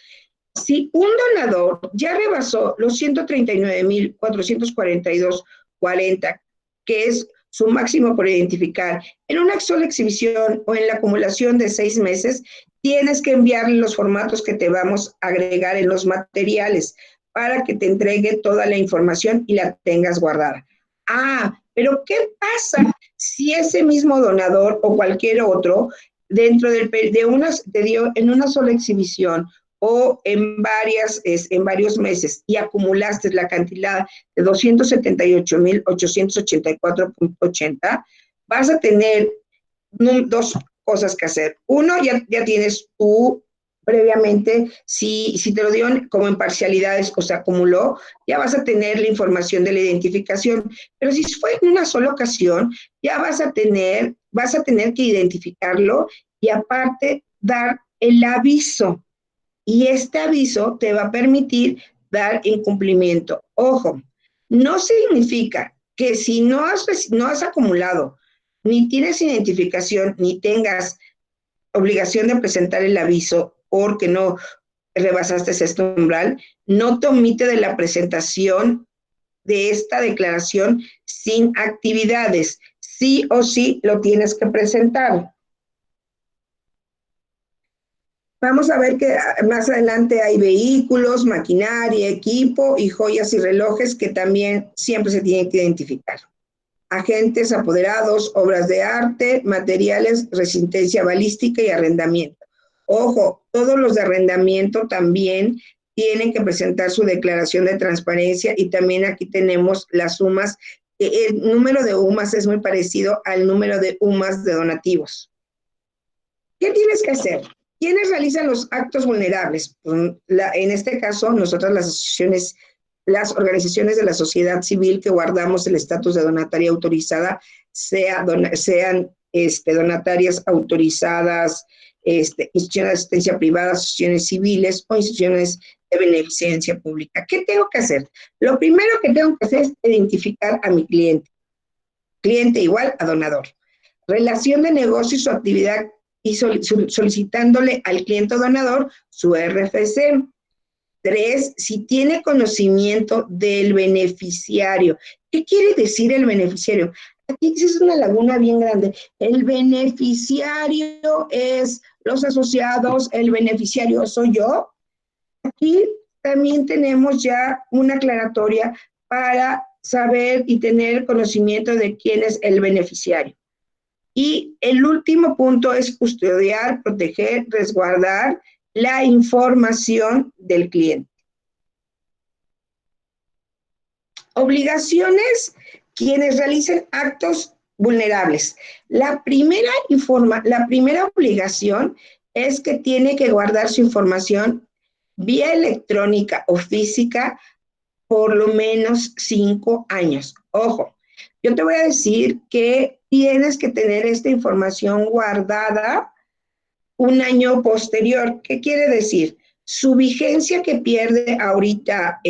Si un donador ya rebasó los 139,442.40, que es su máximo por identificar, en una sola exhibición o en la acumulación de 6 meses, tienes que enviarle los formatos que te vamos a agregar en los materiales para que te entregue toda la información y la tengas guardada. Ah, pero ¿qué pasa si ese mismo donador o cualquier otro dentro en una sola exhibición o en varios meses y acumulaste la cantidad de 278,884.80, vas a tener dos cosas que hacer. Uno, ya tienes tú previamente, si te lo dieron como en parcialidades o se acumuló, ya vas a tener la información de la identificación. Pero si fue en una sola ocasión, ya vas a tener que identificarlo y aparte dar el aviso. Y este aviso te va a permitir dar incumplimiento. Ojo, no significa que si no has acumulado, ni tienes identificación, ni tengas obligación de presentar el aviso porque no rebasaste este umbral, no te omite de la presentación de esta declaración sin actividades. Sí o sí lo tienes que presentar. Vamos a ver que más adelante hay vehículos, maquinaria, equipo y joyas y relojes que también siempre se tienen que identificar. Agentes apoderados, obras de arte, materiales, resistencia balística y arrendamiento. Ojo, todos los de arrendamiento también tienen que presentar su declaración de transparencia y también aquí tenemos las UMAS. El número de UMAS es muy parecido al número de UMAS de donativos. ¿Qué tienes que hacer? ¿Quiénes realizan los actos vulnerables? En este caso, nosotras las organizaciones de la sociedad civil que guardamos el estatus de donataria autorizada, sean donatarias autorizadas, instituciones de asistencia privada, asociaciones civiles o instituciones de beneficencia pública. ¿Qué tengo que hacer? Lo primero que tengo que hacer es identificar a mi cliente. Cliente igual a donador. Relación de negocio y su actividad y solicitándole al cliente donador su RFC. 3, si tiene conocimiento del beneficiario. ¿Qué quiere decir el beneficiario? Aquí es una laguna bien grande. El beneficiario es los asociados, el beneficiario soy yo. Aquí también tenemos ya una aclaratoria para saber y tener conocimiento de quién es el beneficiario. Y el último punto es custodiar, proteger, resguardar la información del cliente. Obligaciones, quienes realicen actos vulnerables. La primera obligación es que tiene que guardar su información vía electrónica o física por lo menos 5 años. Ojo, yo te voy a decir que tienes que tener esta información guardada un año posterior. ¿Qué quiere decir? Su vigencia que pierde ahorita,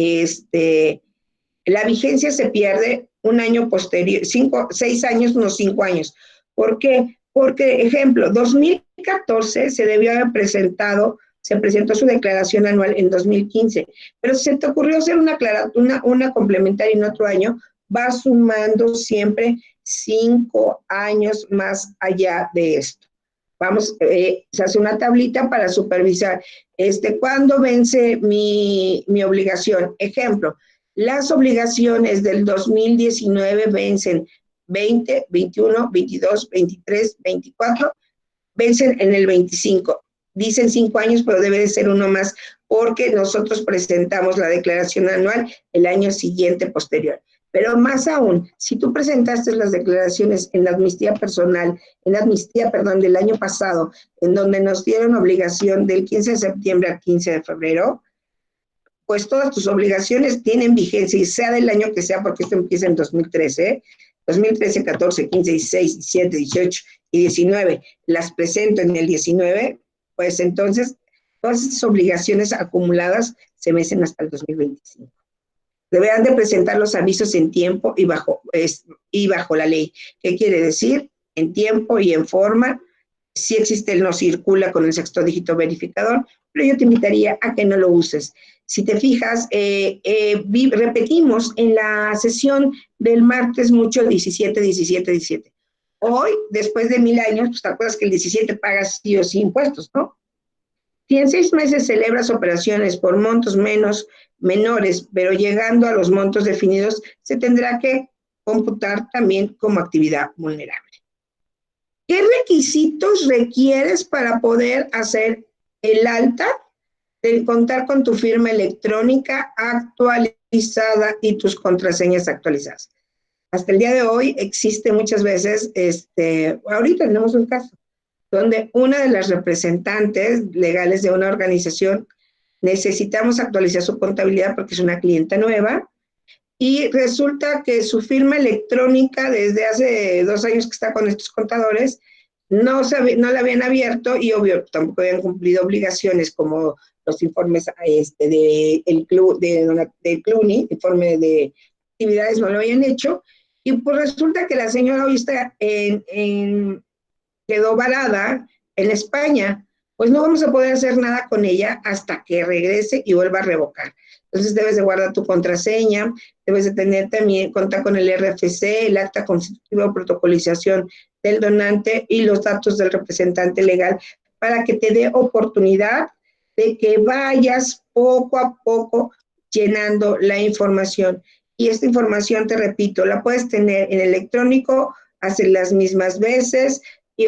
la vigencia se pierde un año posterior, 6 años, unos 5 años. ¿Por qué? Porque, ejemplo, 2014 se presentó su declaración anual en 2015, pero si se te ocurrió hacer una complementaria en otro año, va sumando siempre 5 años más allá de esto. Se hace una tablita para supervisar cuándo vence mi obligación. Ejemplo, las obligaciones del 2019 vencen 20, 21, 22, 23, 24, vencen en el 25. Dicen 5 años, pero debe de ser uno más porque nosotros presentamos la declaración anual el año siguiente posterior. Pero más aún, si tú presentaste las declaraciones en la amnistía del año pasado, en donde nos dieron obligación del 15 de septiembre al 15 de febrero, pues todas tus obligaciones tienen vigencia, y sea del año que sea, porque esto empieza en 2013, 2013, 14, 15, 16, 17, 18 y 19, las presento en el 19, pues entonces todas estas obligaciones acumuladas se vencen hasta el 2025. Deberán de presentar los avisos en tiempo y bajo la ley. ¿Qué quiere decir? En tiempo y en forma. Si existe el no circula con el sexto dígito verificador, pero yo te invitaría a que no lo uses. Si te fijas, repetimos en la sesión del martes mucho 17, 17, 17. Hoy, después de 1000 años, pues te acuerdas que el 17 pagas sí o sí impuestos, ¿no? Si en 6 meses celebras operaciones por montos menores, pero llegando a los montos definidos, se tendrá que computar también como actividad vulnerable. ¿Qué requisitos requieres para poder hacer el alta? De contar con tu firma electrónica actualizada y tus contraseñas actualizadas. Hasta el día de hoy existe muchas veces, ahorita tenemos un caso, donde una de las representantes legales de una organización necesitamos actualizar su contabilidad porque es una clienta nueva, y resulta que su firma electrónica desde hace 2 años que está con estos contadores no la habían abierto y obvio tampoco habían cumplido obligaciones como los informes del CLUNY, informe de actividades, no lo habían hecho, y pues resulta que la señora hoy está quedó varada en España. Pues no vamos a poder hacer nada con ella hasta que regrese y vuelva a revocar. Entonces debes de guardar tu contraseña, debes de tener también, contar con el RFC, el acta constitutiva o protocolización del donante y los datos del representante legal para que te dé oportunidad de que vayas poco a poco llenando la información. Y esta información, te repito, la puedes tener en electrónico, hacer las mismas veces,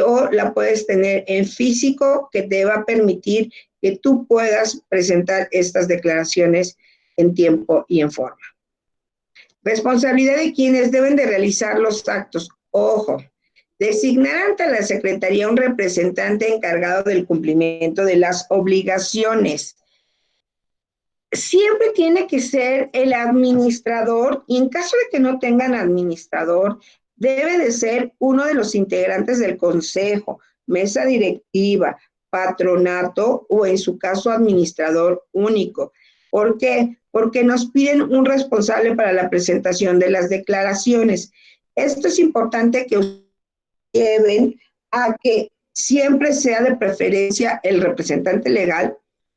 o la puedes tener en físico, que te va a permitir que tú puedas presentar estas declaraciones en tiempo y en forma. Responsabilidad de quienes deben de realizar los actos. Ojo, designar ante la Secretaría un representante encargado del cumplimiento de las obligaciones. Siempre tiene que ser el administrador, y en caso de que no tengan administrador, debe de ser uno de los integrantes del consejo, mesa directiva, patronato o en su caso administrador único. ¿Por qué? Porque nos piden un responsable para la presentación de las declaraciones. Esto es importante que lleven a que siempre sea de preferencia el representante legal,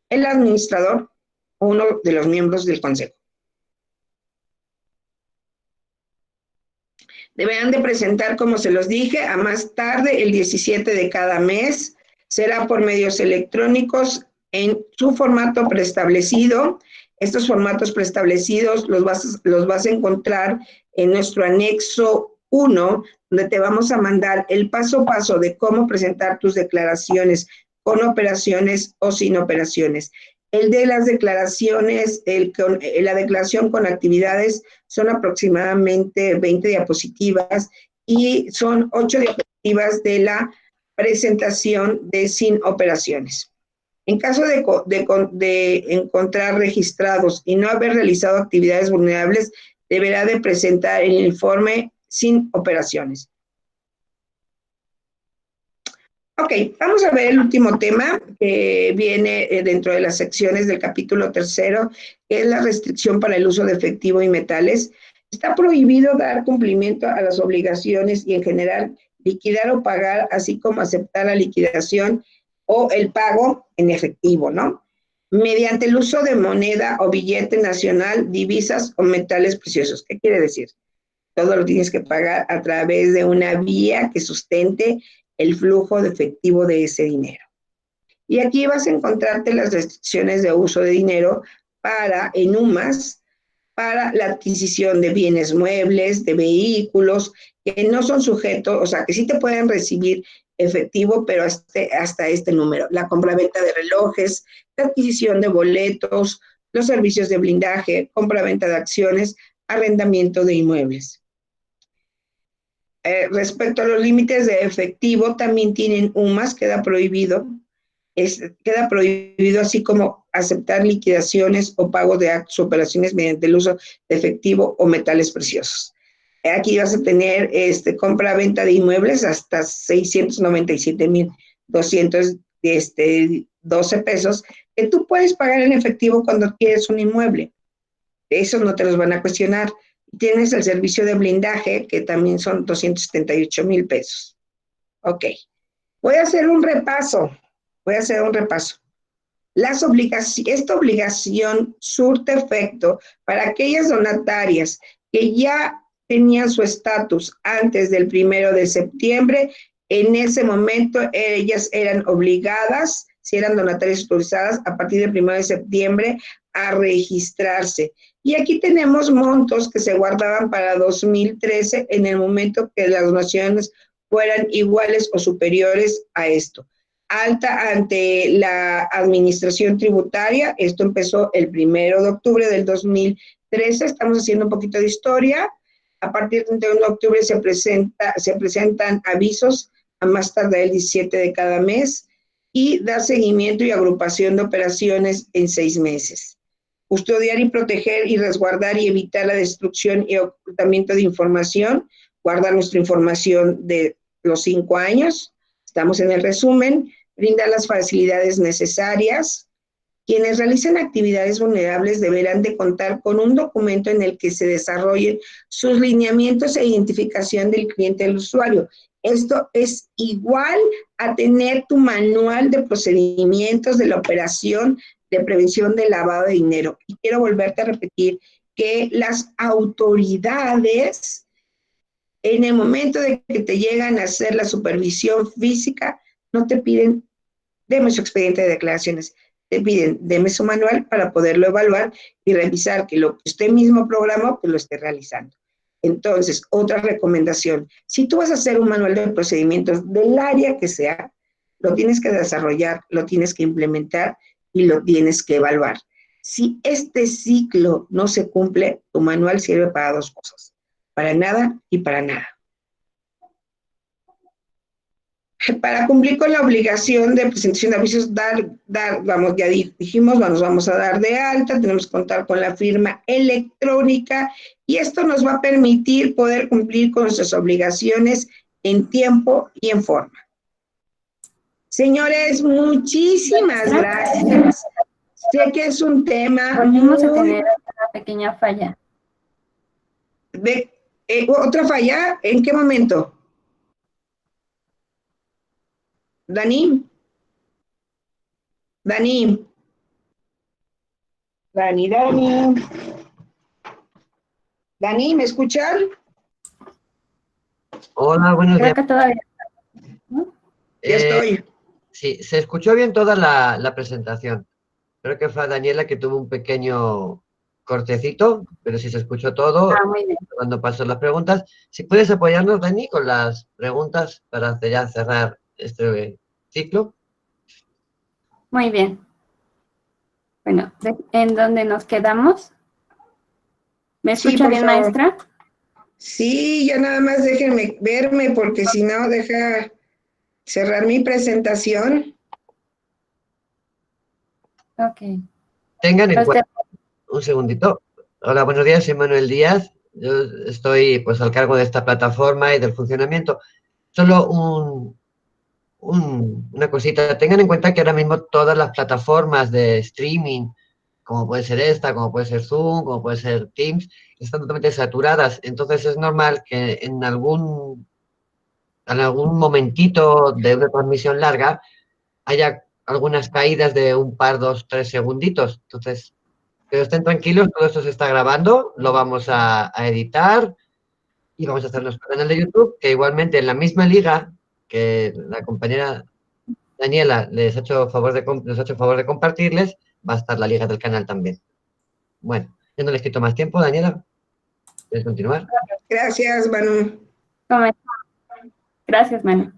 el administrador o uno de los miembros del consejo. Deberán de presentar, como se los dije, a más tarde el 17 de cada mes. Será por medios electrónicos en su formato preestablecido. Estos formatos preestablecidos los vas a encontrar en nuestro anexo 1, donde te vamos a mandar el paso a paso de cómo presentar tus declaraciones con operaciones o sin operaciones. El de las declaraciones, la declaración con actividades son aproximadamente 20 diapositivas y son 8 diapositivas de la presentación de sin operaciones. En caso de encontrar registrados y no haber realizado actividades vulnerables, deberá de presentar el informe sin operaciones. Ok, vamos a ver el último tema que viene dentro de las secciones del capítulo 3, que es la restricción para el uso de efectivo y metales. Está prohibido dar cumplimiento a las obligaciones y en general liquidar o pagar, así como aceptar la liquidación o el pago en efectivo, ¿no? Mediante el uso de moneda o billete nacional, divisas o metales preciosos. ¿Qué quiere decir? Todo lo tienes que pagar a través de una vía que sustente el flujo de efectivo de ese dinero. Y aquí vas a encontrarte las restricciones de uso de dinero en UMAS, para la adquisición de bienes muebles, de vehículos, que no son sujetos, o sea, que sí te pueden recibir efectivo, pero hasta este número. La compraventa de relojes, la adquisición de boletos, los servicios de blindaje, compraventa de acciones, arrendamiento de inmuebles. Respecto a los límites de efectivo, también tienen UMAS, queda prohibido así como aceptar liquidaciones o pago de actos o operaciones mediante el uso de efectivo o metales preciosos. Aquí vas a tener compra-venta de inmuebles hasta 697,212 pesos, que tú puedes pagar en efectivo cuando quieres un inmueble. Esos no te los van a cuestionar. Tienes el servicio de blindaje, que también son 278,000 pesos. Ok. Voy a hacer un repaso. Esta obligación surte efecto para aquellas donatarias que ya tenían su estatus antes del 1 de septiembre. En ese momento ellas eran obligadas, si eran donatarias autorizadas, a partir del 1 de septiembre a registrarse. Y aquí tenemos montos que se guardaban para 2013 en el momento que las donaciones fueran iguales o superiores a esto. Alta ante la administración tributaria, esto empezó el 1 de octubre del 2013, estamos haciendo un poquito de historia. A partir del 1 de octubre se presentan avisos a más tardar el 17 de cada mes y dar seguimiento y agrupación de operaciones en 6 meses. Custodiar y proteger y resguardar y evitar la destrucción y ocultamiento de información, guardar nuestra información de los 5 años, estamos en el resumen, brindar las facilidades necesarias. Quienes realicen actividades vulnerables deberán de contar con un documento en el que se desarrollen sus lineamientos e identificación del cliente del usuario. Esto es igual a tener tu manual de procedimientos de la operación de prevención del lavado de dinero. Y quiero volverte a repetir que las autoridades, en el momento de que te llegan a hacer la supervisión física, no te piden, deme su expediente de declaraciones, te piden, deme su manual para poderlo evaluar y revisar que lo que usted mismo programó, pues lo esté realizando. Entonces, otra recomendación, si tú vas a hacer un manual de procedimientos del área que sea, lo tienes que desarrollar, lo tienes que implementar y lo tienes que evaluar. Si este ciclo no se cumple, tu manual sirve para 2 cosas, para nada y para nada. Para cumplir con la obligación de presentación de avisos, vamos, ya dijimos, nos vamos a dar de alta, tenemos que contar con la firma electrónica y esto nos va a permitir poder cumplir con nuestras obligaciones en tiempo y en forma. Señores, muchísimas gracias. Sé que es un tema Volvimos a tener una pequeña falla. ¿Otra falla? ¿En qué momento? Dani, ¿me escuchan? Hola, buenos Creo días. que todavía, ¿no? Ya estoy. Sí, se escuchó bien toda la presentación. Creo que fue Daniela que tuvo un pequeño cortecito, pero sí se escuchó todo Muy bien. cuando pasó las preguntas. Si puedes apoyarnos, Dani, con las preguntas para ya cerrar este ciclo. Muy bien. Bueno, ¿en dónde nos quedamos? ¿Me Sí, escucha por bien, favor. maestra? Sí, ya nada más déjenme verme porque si no, deja cerrar mi presentación. Ok. Tengan en Usted- cuenta, un segundito. Hola, buenos días, soy Manuel Díaz. Yo estoy pues al cargo de esta plataforma y del funcionamiento. Solo una cosita, tengan en cuenta que ahora mismo todas las plataformas de streaming, como puede ser esta, como puede ser Zoom, como puede ser Teams, están totalmente saturadas. Entonces es normal que en algún momentito de una transmisión larga haya algunas caídas de un par, 2, 3 segunditos. Entonces, que estén tranquilos, todo esto se está grabando, lo vamos a editar y vamos a hacer nuestro canal de YouTube, que igualmente en la misma liga que la compañera Daniela nos ha hecho favor de compartirles, va a estar la liga del canal también. Bueno, ya no les quito más tiempo, Daniela. ¿Quieres continuar? Gracias, Manu. Gracias, Manu.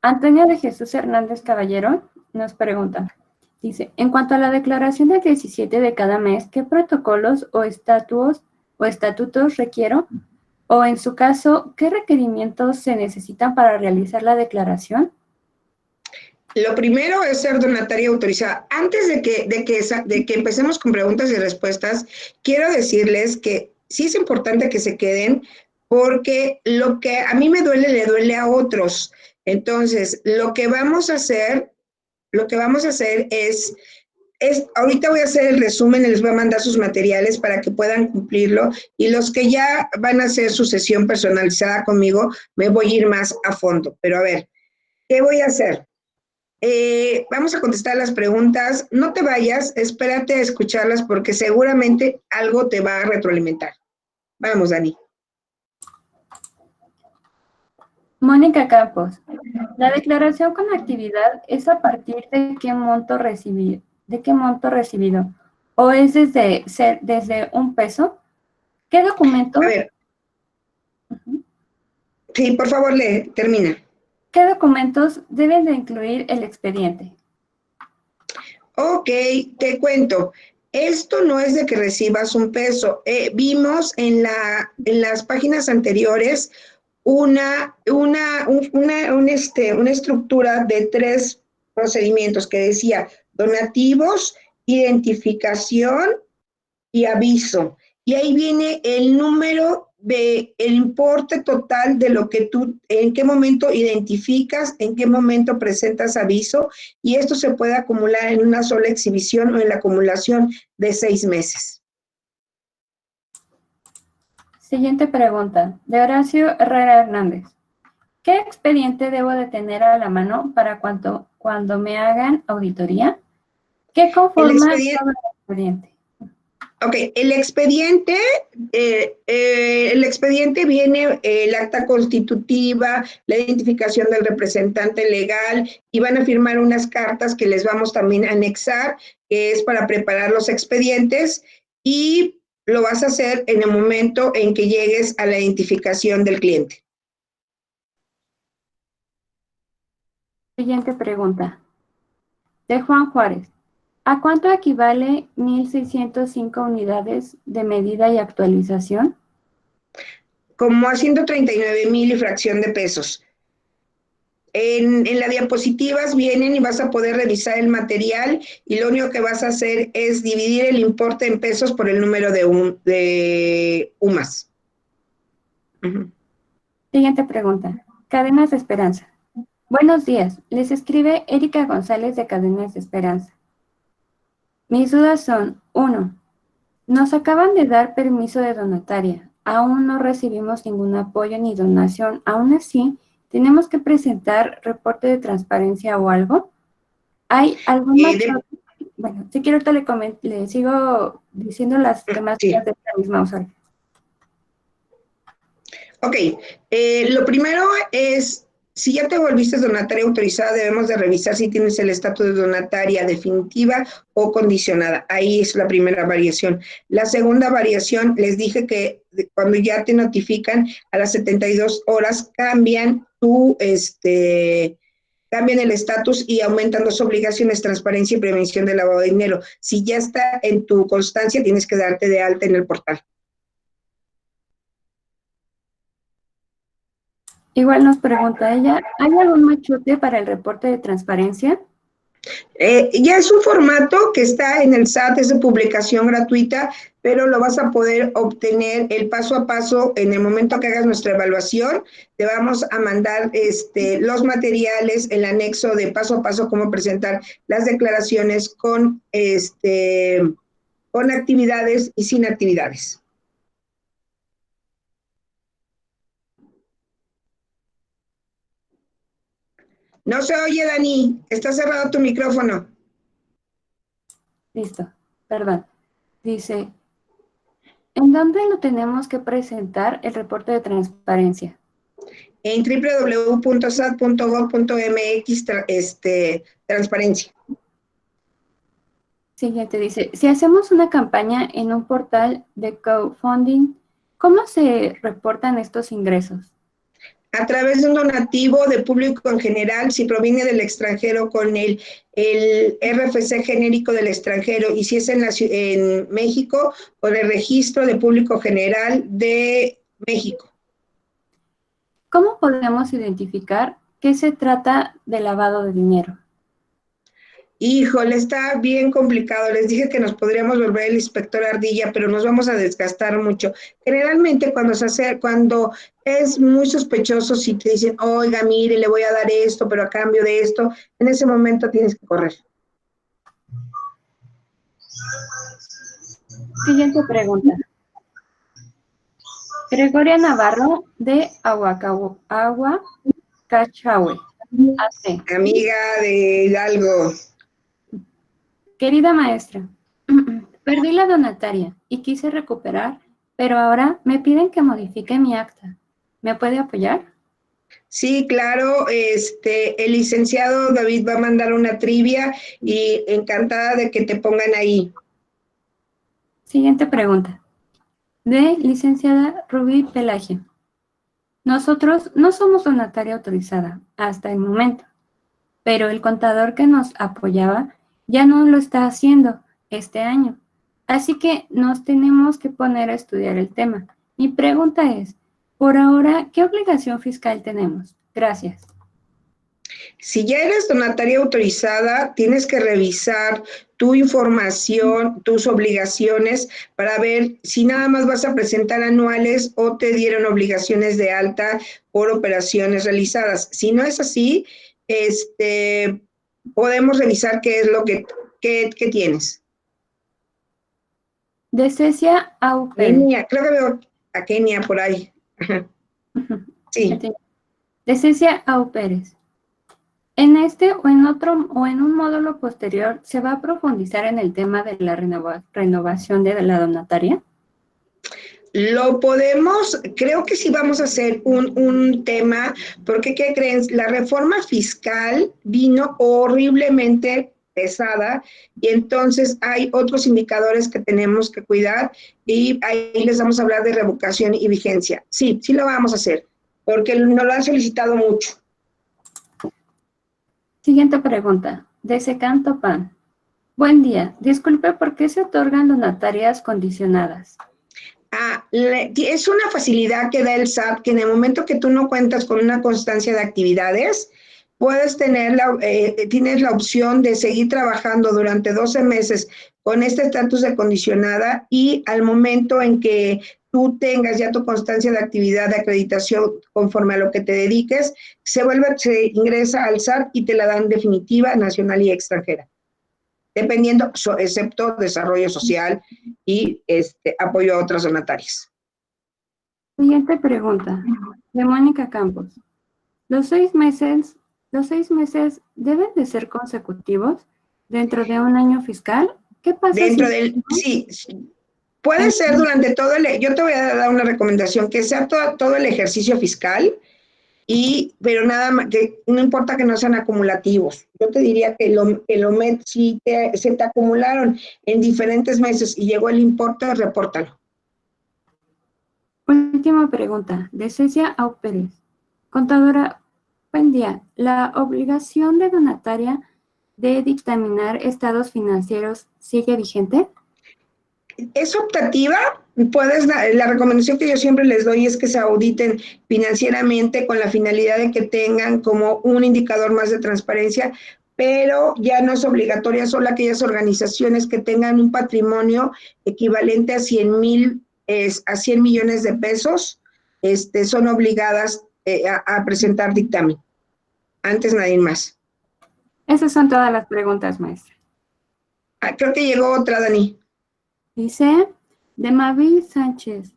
Antonio de Jesús Hernández Caballero nos pregunta, dice, en cuanto a la declaración del 17 de cada mes, ¿qué protocolos o estatutos requiero? O en su caso, ¿qué requerimientos se necesitan para realizar la declaración? Lo primero es ser donataria autorizada. Antes de que empecemos con preguntas y respuestas, quiero decirles que sí es importante que se queden porque lo que a mí me duele, le duele a otros. Entonces, lo que vamos a hacer es ahorita voy a hacer el resumen y les voy a mandar sus materiales para que puedan cumplirlo y los que ya van a hacer su sesión personalizada conmigo, me voy a ir más a fondo. Pero a ver, ¿qué voy a hacer? Vamos a contestar las preguntas. No te vayas, espérate a escucharlas porque seguramente algo te va a retroalimentar. Vamos, Dani. Mónica Campos, la declaración con actividad es a partir de qué monto recibido, o es desde un peso. ¿Qué documento? A ver. Sí, por favor, termina. ¿Qué documentos deben de incluir el expediente? Ok, te cuento. Esto no es de que recibas un peso. Vimos en las páginas anteriores una estructura de 3 procedimientos que decía donativos, identificación y aviso. Y ahí viene el número de el importe total de lo que tú, en qué momento identificas, en qué momento presentas aviso, y esto se puede acumular en una sola exhibición o en la acumulación de 6 meses. Siguiente pregunta, de Horacio Herrera Hernández. ¿Qué expediente debo de tener a la mano para cuando me hagan auditoría? ¿Qué conforma el expediente? Ok, el expediente viene el acta constitutiva, la identificación del representante legal, y van a firmar unas cartas que les vamos también a anexar, que es para preparar los expedientes, y lo vas a hacer en el momento en que llegues a la identificación del cliente. Siguiente pregunta. De Juan Juárez. ¿A cuánto equivale 1,605 unidades de medida y actualización? Como a 139,000 y fracción de pesos. En las diapositivas vienen y vas a poder revisar el material, y lo único que vas a hacer es dividir el importe en pesos por el número de UMAS. Siguiente pregunta. Cadenas de Esperanza. Buenos días. Les escribe Erika González de Cadenas de Esperanza. Mis dudas son, 1. Nos acaban de dar permiso de donataria. Aún no recibimos ningún apoyo ni donación. Aún así, ¿tenemos que presentar reporte de transparencia o algo? ¿Hay algún machote? Bueno, si quiero ahorita le sigo diciendo las temáticas de esta misma usuaria. Ok, lo primero es, si ya te volviste donataria autorizada, debemos de revisar si tienes el estatus de donataria definitiva o condicionada. Ahí es la primera variación. La segunda variación, les dije que cuando ya te notifican, a las 72 horas cambian cambian el estatus y aumentan 2 obligaciones: transparencia y prevención del lavado de dinero. Si ya está en tu constancia, tienes que darte de alta en el portal. Igual nos pregunta ella, ¿hay algún machote para el reporte de transparencia? Ya es un formato que está en el SAT, es de publicación gratuita, pero lo vas a poder obtener el paso a paso en el momento que hagas nuestra evaluación. Te vamos a mandar los materiales, el anexo de paso a paso, cómo presentar las declaraciones con actividades y sin actividades. No se oye, Dani. Está cerrado tu micrófono. Listo, perdón. Dice, ¿en dónde lo tenemos que presentar el reporte de transparencia? En www.sat.gov.mx, transparencia. Siguiente dice, si hacemos una campaña en un portal de crowdfunding, ¿cómo se reportan estos ingresos? A través de un donativo de público en general, si proviene del extranjero con el RFC genérico del extranjero, y si es en México, con el registro de público general de México. ¿Cómo podemos identificar que se trata de lavado de dinero? Híjole, está bien complicado. Les dije que nos podríamos volver el inspector ardilla, pero nos vamos a desgastar mucho. Generalmente cuando es muy sospechoso, si te dicen, oiga, mire, le voy a dar esto, pero a cambio de esto, en ese momento tienes que correr. Siguiente pregunta. Gregoria Navarro de Aguacachahue. Amiga de Hidalgo. Querida maestra, perdí la donataria y quise recuperar, pero ahora me piden que modifique mi acta. ¿Me puede apoyar? Sí, claro. El licenciado David va a mandar una trivia y encantada de que te pongan ahí. Siguiente pregunta. De licenciada Rubí Pelagio. Nosotros no somos donataria autorizada hasta el momento, pero el contador que nos apoyaba ya no lo está haciendo este año. Así que nos tenemos que poner a estudiar el tema. Mi pregunta es, Por ahora, ¿qué obligación fiscal tenemos? Gracias. Si ya eres donataria autorizada, tienes que revisar tu información, tus obligaciones, para ver si nada más vas a presentar anuales o te dieron obligaciones de alta por operaciones realizadas. Si no es así, podemos revisar qué es lo que tienes. De Cecia AUP. Kenia, creo que veo a Kenia por ahí. Sí. De Cecia AU Pérez. En este o en otro o en un módulo posterior, ¿se va a profundizar en el tema de la renovación de la donataria? Lo podemos, creo que sí vamos a hacer un tema, porque ¿qué creen? La reforma fiscal vino horriblemente pesada y entonces hay otros indicadores que tenemos que cuidar y ahí les vamos a hablar de revocación y vigencia. Sí, sí lo vamos a hacer, porque nos lo han solicitado mucho. Siguiente pregunta, de Secanto Pan. Buen día, disculpe, ¿por qué se otorgan donatarias condicionadas? Es una facilidad que da el SAT, que en el momento que tú no cuentas con una constancia de actividades, puedes tener tienes la opción de seguir trabajando durante 12 meses con este estatus de condicionada y al momento en que tú tengas ya tu constancia de actividad de acreditación conforme a lo que te dediques, se ingresa al SAT y te la dan definitiva, nacional y extranjera. Dependiendo, excepto desarrollo social y apoyo a otras donatarias. Siguiente pregunta, de Mónica Campos. ¿Los 6 meses deben de ser consecutivos dentro de un año fiscal? ¿Qué pasa sí, puede ser durante todo yo te voy a dar una recomendación, que sea todo el ejercicio fiscal, pero nada más, que no importa que no sean acumulativos. Yo te diría que si se te acumularon en diferentes meses y llegó el importe, repórtalo. Última pregunta, de Cecia Au Pérez. Contadora, buen día. ¿La obligación de donataria de dictaminar estados financieros sigue vigente? Es optativa. La recomendación que yo siempre les doy es que se auditen financieramente con la finalidad de que tengan como un indicador más de transparencia, pero ya no es obligatoria, solo aquellas organizaciones que tengan un patrimonio equivalente a 100 millones de pesos, son obligadas a presentar dictamen. Antes nadie más. Esas son todas las preguntas, maestra. Creo que llegó otra, Dani. Dice, de Mabel Sánchez,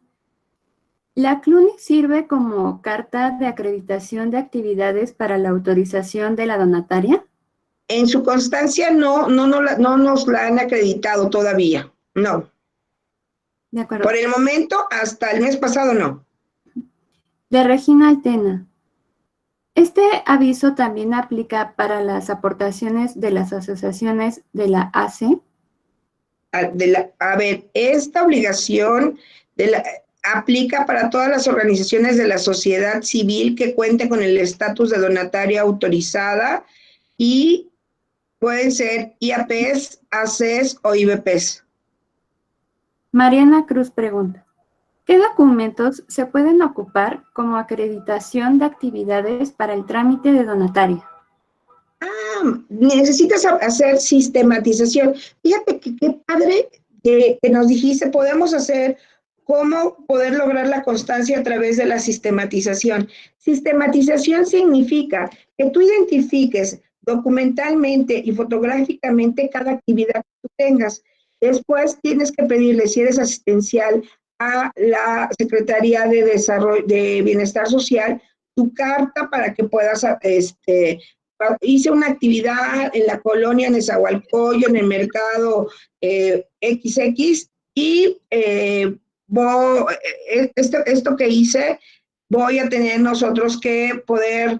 ¿la CLUNY sirve como carta de acreditación de actividades para la autorización de la donataria? En su constancia no nos la han acreditado todavía, no. De acuerdo. Por el momento, hasta el mes pasado, no. De Regina Altena, ¿este aviso también aplica para las aportaciones de las asociaciones de la AC? A ver, esta obligación aplica para todas las organizaciones de la sociedad civil que cuenten con el estatus de donataria autorizada y pueden ser IAPs, ACs o IBPs. Mariana Cruz pregunta, ¿qué documentos se pueden ocupar como acreditación de actividades para el trámite de donataria? Necesitas hacer sistematización. Fíjate que qué padre que nos dijiste, podemos hacer cómo poder lograr la constancia a través de la sistematización. Sistematización significa que tú identifiques documentalmente y fotográficamente cada actividad que tú tengas. Después tienes que pedirle, si eres asistencial, a la Secretaría de Desarrollo de Bienestar Social, tu carta para que puedas, hice una actividad en la colonia Nezahualcóyotl, en el mercado XX, y esto que hice, voy a tener nosotros que poder,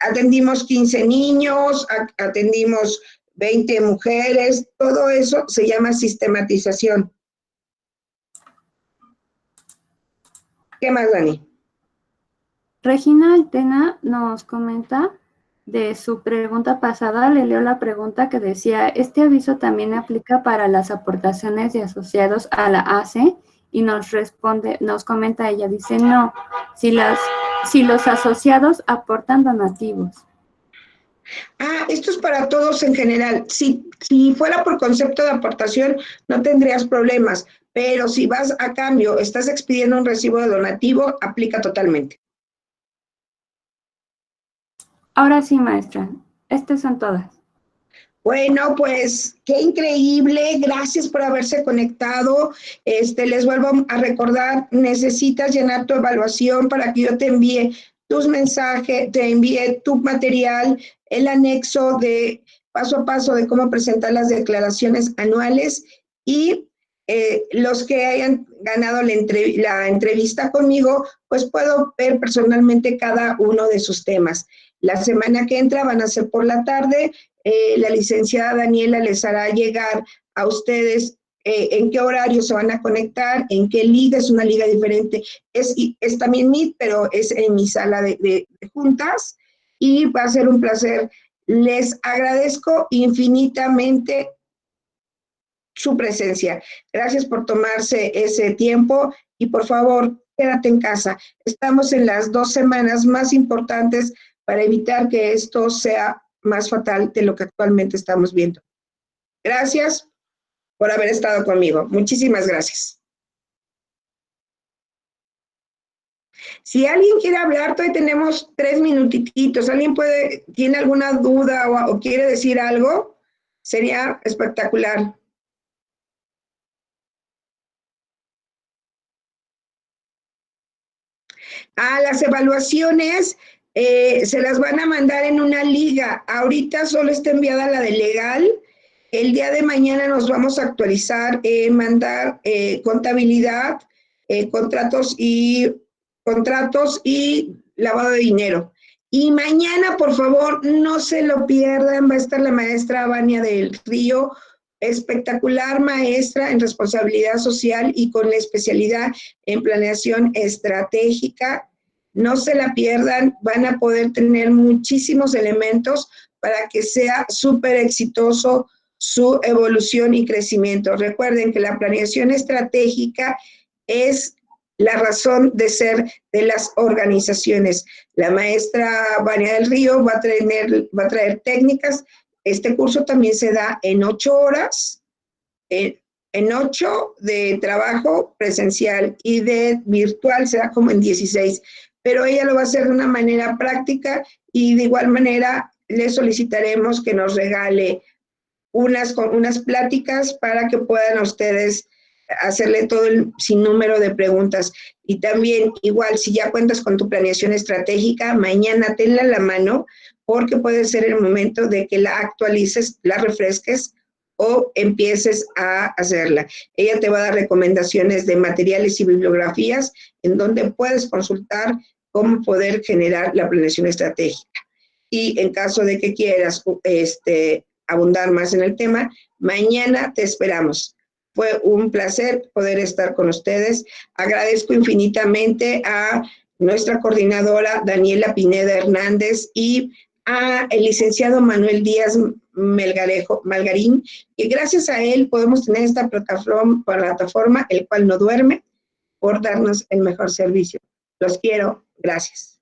atendimos 15 niños, atendimos 20 mujeres, todo eso se llama sistematización. ¿Qué más, Dani? Regina Altena nos comenta de su pregunta pasada, le leo la pregunta que decía, ¿este aviso también aplica para las aportaciones de asociados a la ACE y nos responde, nos comenta ella, dice, no, si los asociados aportan donativos. Ah, esto es para todos en general. Si fuera por concepto de aportación, no tendrías problemas, pero si vas a cambio, estás expidiendo un recibo de donativo, aplica totalmente. Ahora sí, maestra, estas son todas. Bueno, pues qué increíble, gracias por haberse conectado. Les vuelvo a recordar, necesitas llenar tu evaluación para que yo te envíe tus mensajes, te envíe tu material, el anexo de paso a paso de cómo presentar las declaraciones anuales y los que hayan ganado la entrevista conmigo, pues puedo ver personalmente cada uno de sus temas. La semana que entra van a ser por la tarde. La licenciada Daniela les hará llegar a ustedes en qué horario se van a conectar, en qué liga, es una liga diferente, es también Meet, pero es en mi sala de juntas, y va a ser un placer. Les agradezco infinitamente su presencia. Gracias por tomarse ese tiempo y por favor, quédate en casa. Estamos en las 2 semanas más importantes para evitar que esto sea más fatal de lo que actualmente estamos viendo. Gracias por haber estado conmigo. Muchísimas gracias. Si alguien quiere hablar, todavía tenemos 3 minutitos. ¿Alguien tiene alguna duda o quiere decir algo? Sería espectacular. Las evaluaciones se las van a mandar en una liga. Ahorita solo está enviada la de legal. El día de mañana nos vamos a actualizar, mandar contabilidad, contratos y lavado de dinero. Y mañana, por favor, no se lo pierdan, va a estar la maestra Vania del Río, espectacular maestra en responsabilidad social y con la especialidad en planeación estratégica. No se la pierdan, van a poder tener muchísimos elementos para que sea súper exitoso su evolución y crecimiento. Recuerden que la planeación estratégica es la razón de ser de las organizaciones. La maestra Vania del Río va a traer técnicas. Este curso también se da en 8 horas, en 8 de trabajo presencial y de virtual se da como en 16, pero ella lo va a hacer de una manera práctica y de igual manera le solicitaremos que nos regale unas pláticas para que puedan ustedes hacerle todo el sinnúmero de preguntas. Y también, igual, si ya cuentas con tu planeación estratégica, mañana tenla a la mano, porque puede ser el momento de que la actualices, la refresques o empieces a hacerla. Ella te va a dar recomendaciones de materiales y bibliografías en donde puedes consultar cómo poder generar la planeación estratégica. Y en caso de que quieras abundar más en el tema, mañana te esperamos. Fue un placer poder estar con ustedes. Agradezco infinitamente a nuestra coordinadora Daniela Pineda Hernández y a el licenciado Manuel Díaz Malgarín, que gracias a él podemos tener esta plataforma, el cual no duerme, por darnos el mejor servicio. Los quiero. Gracias.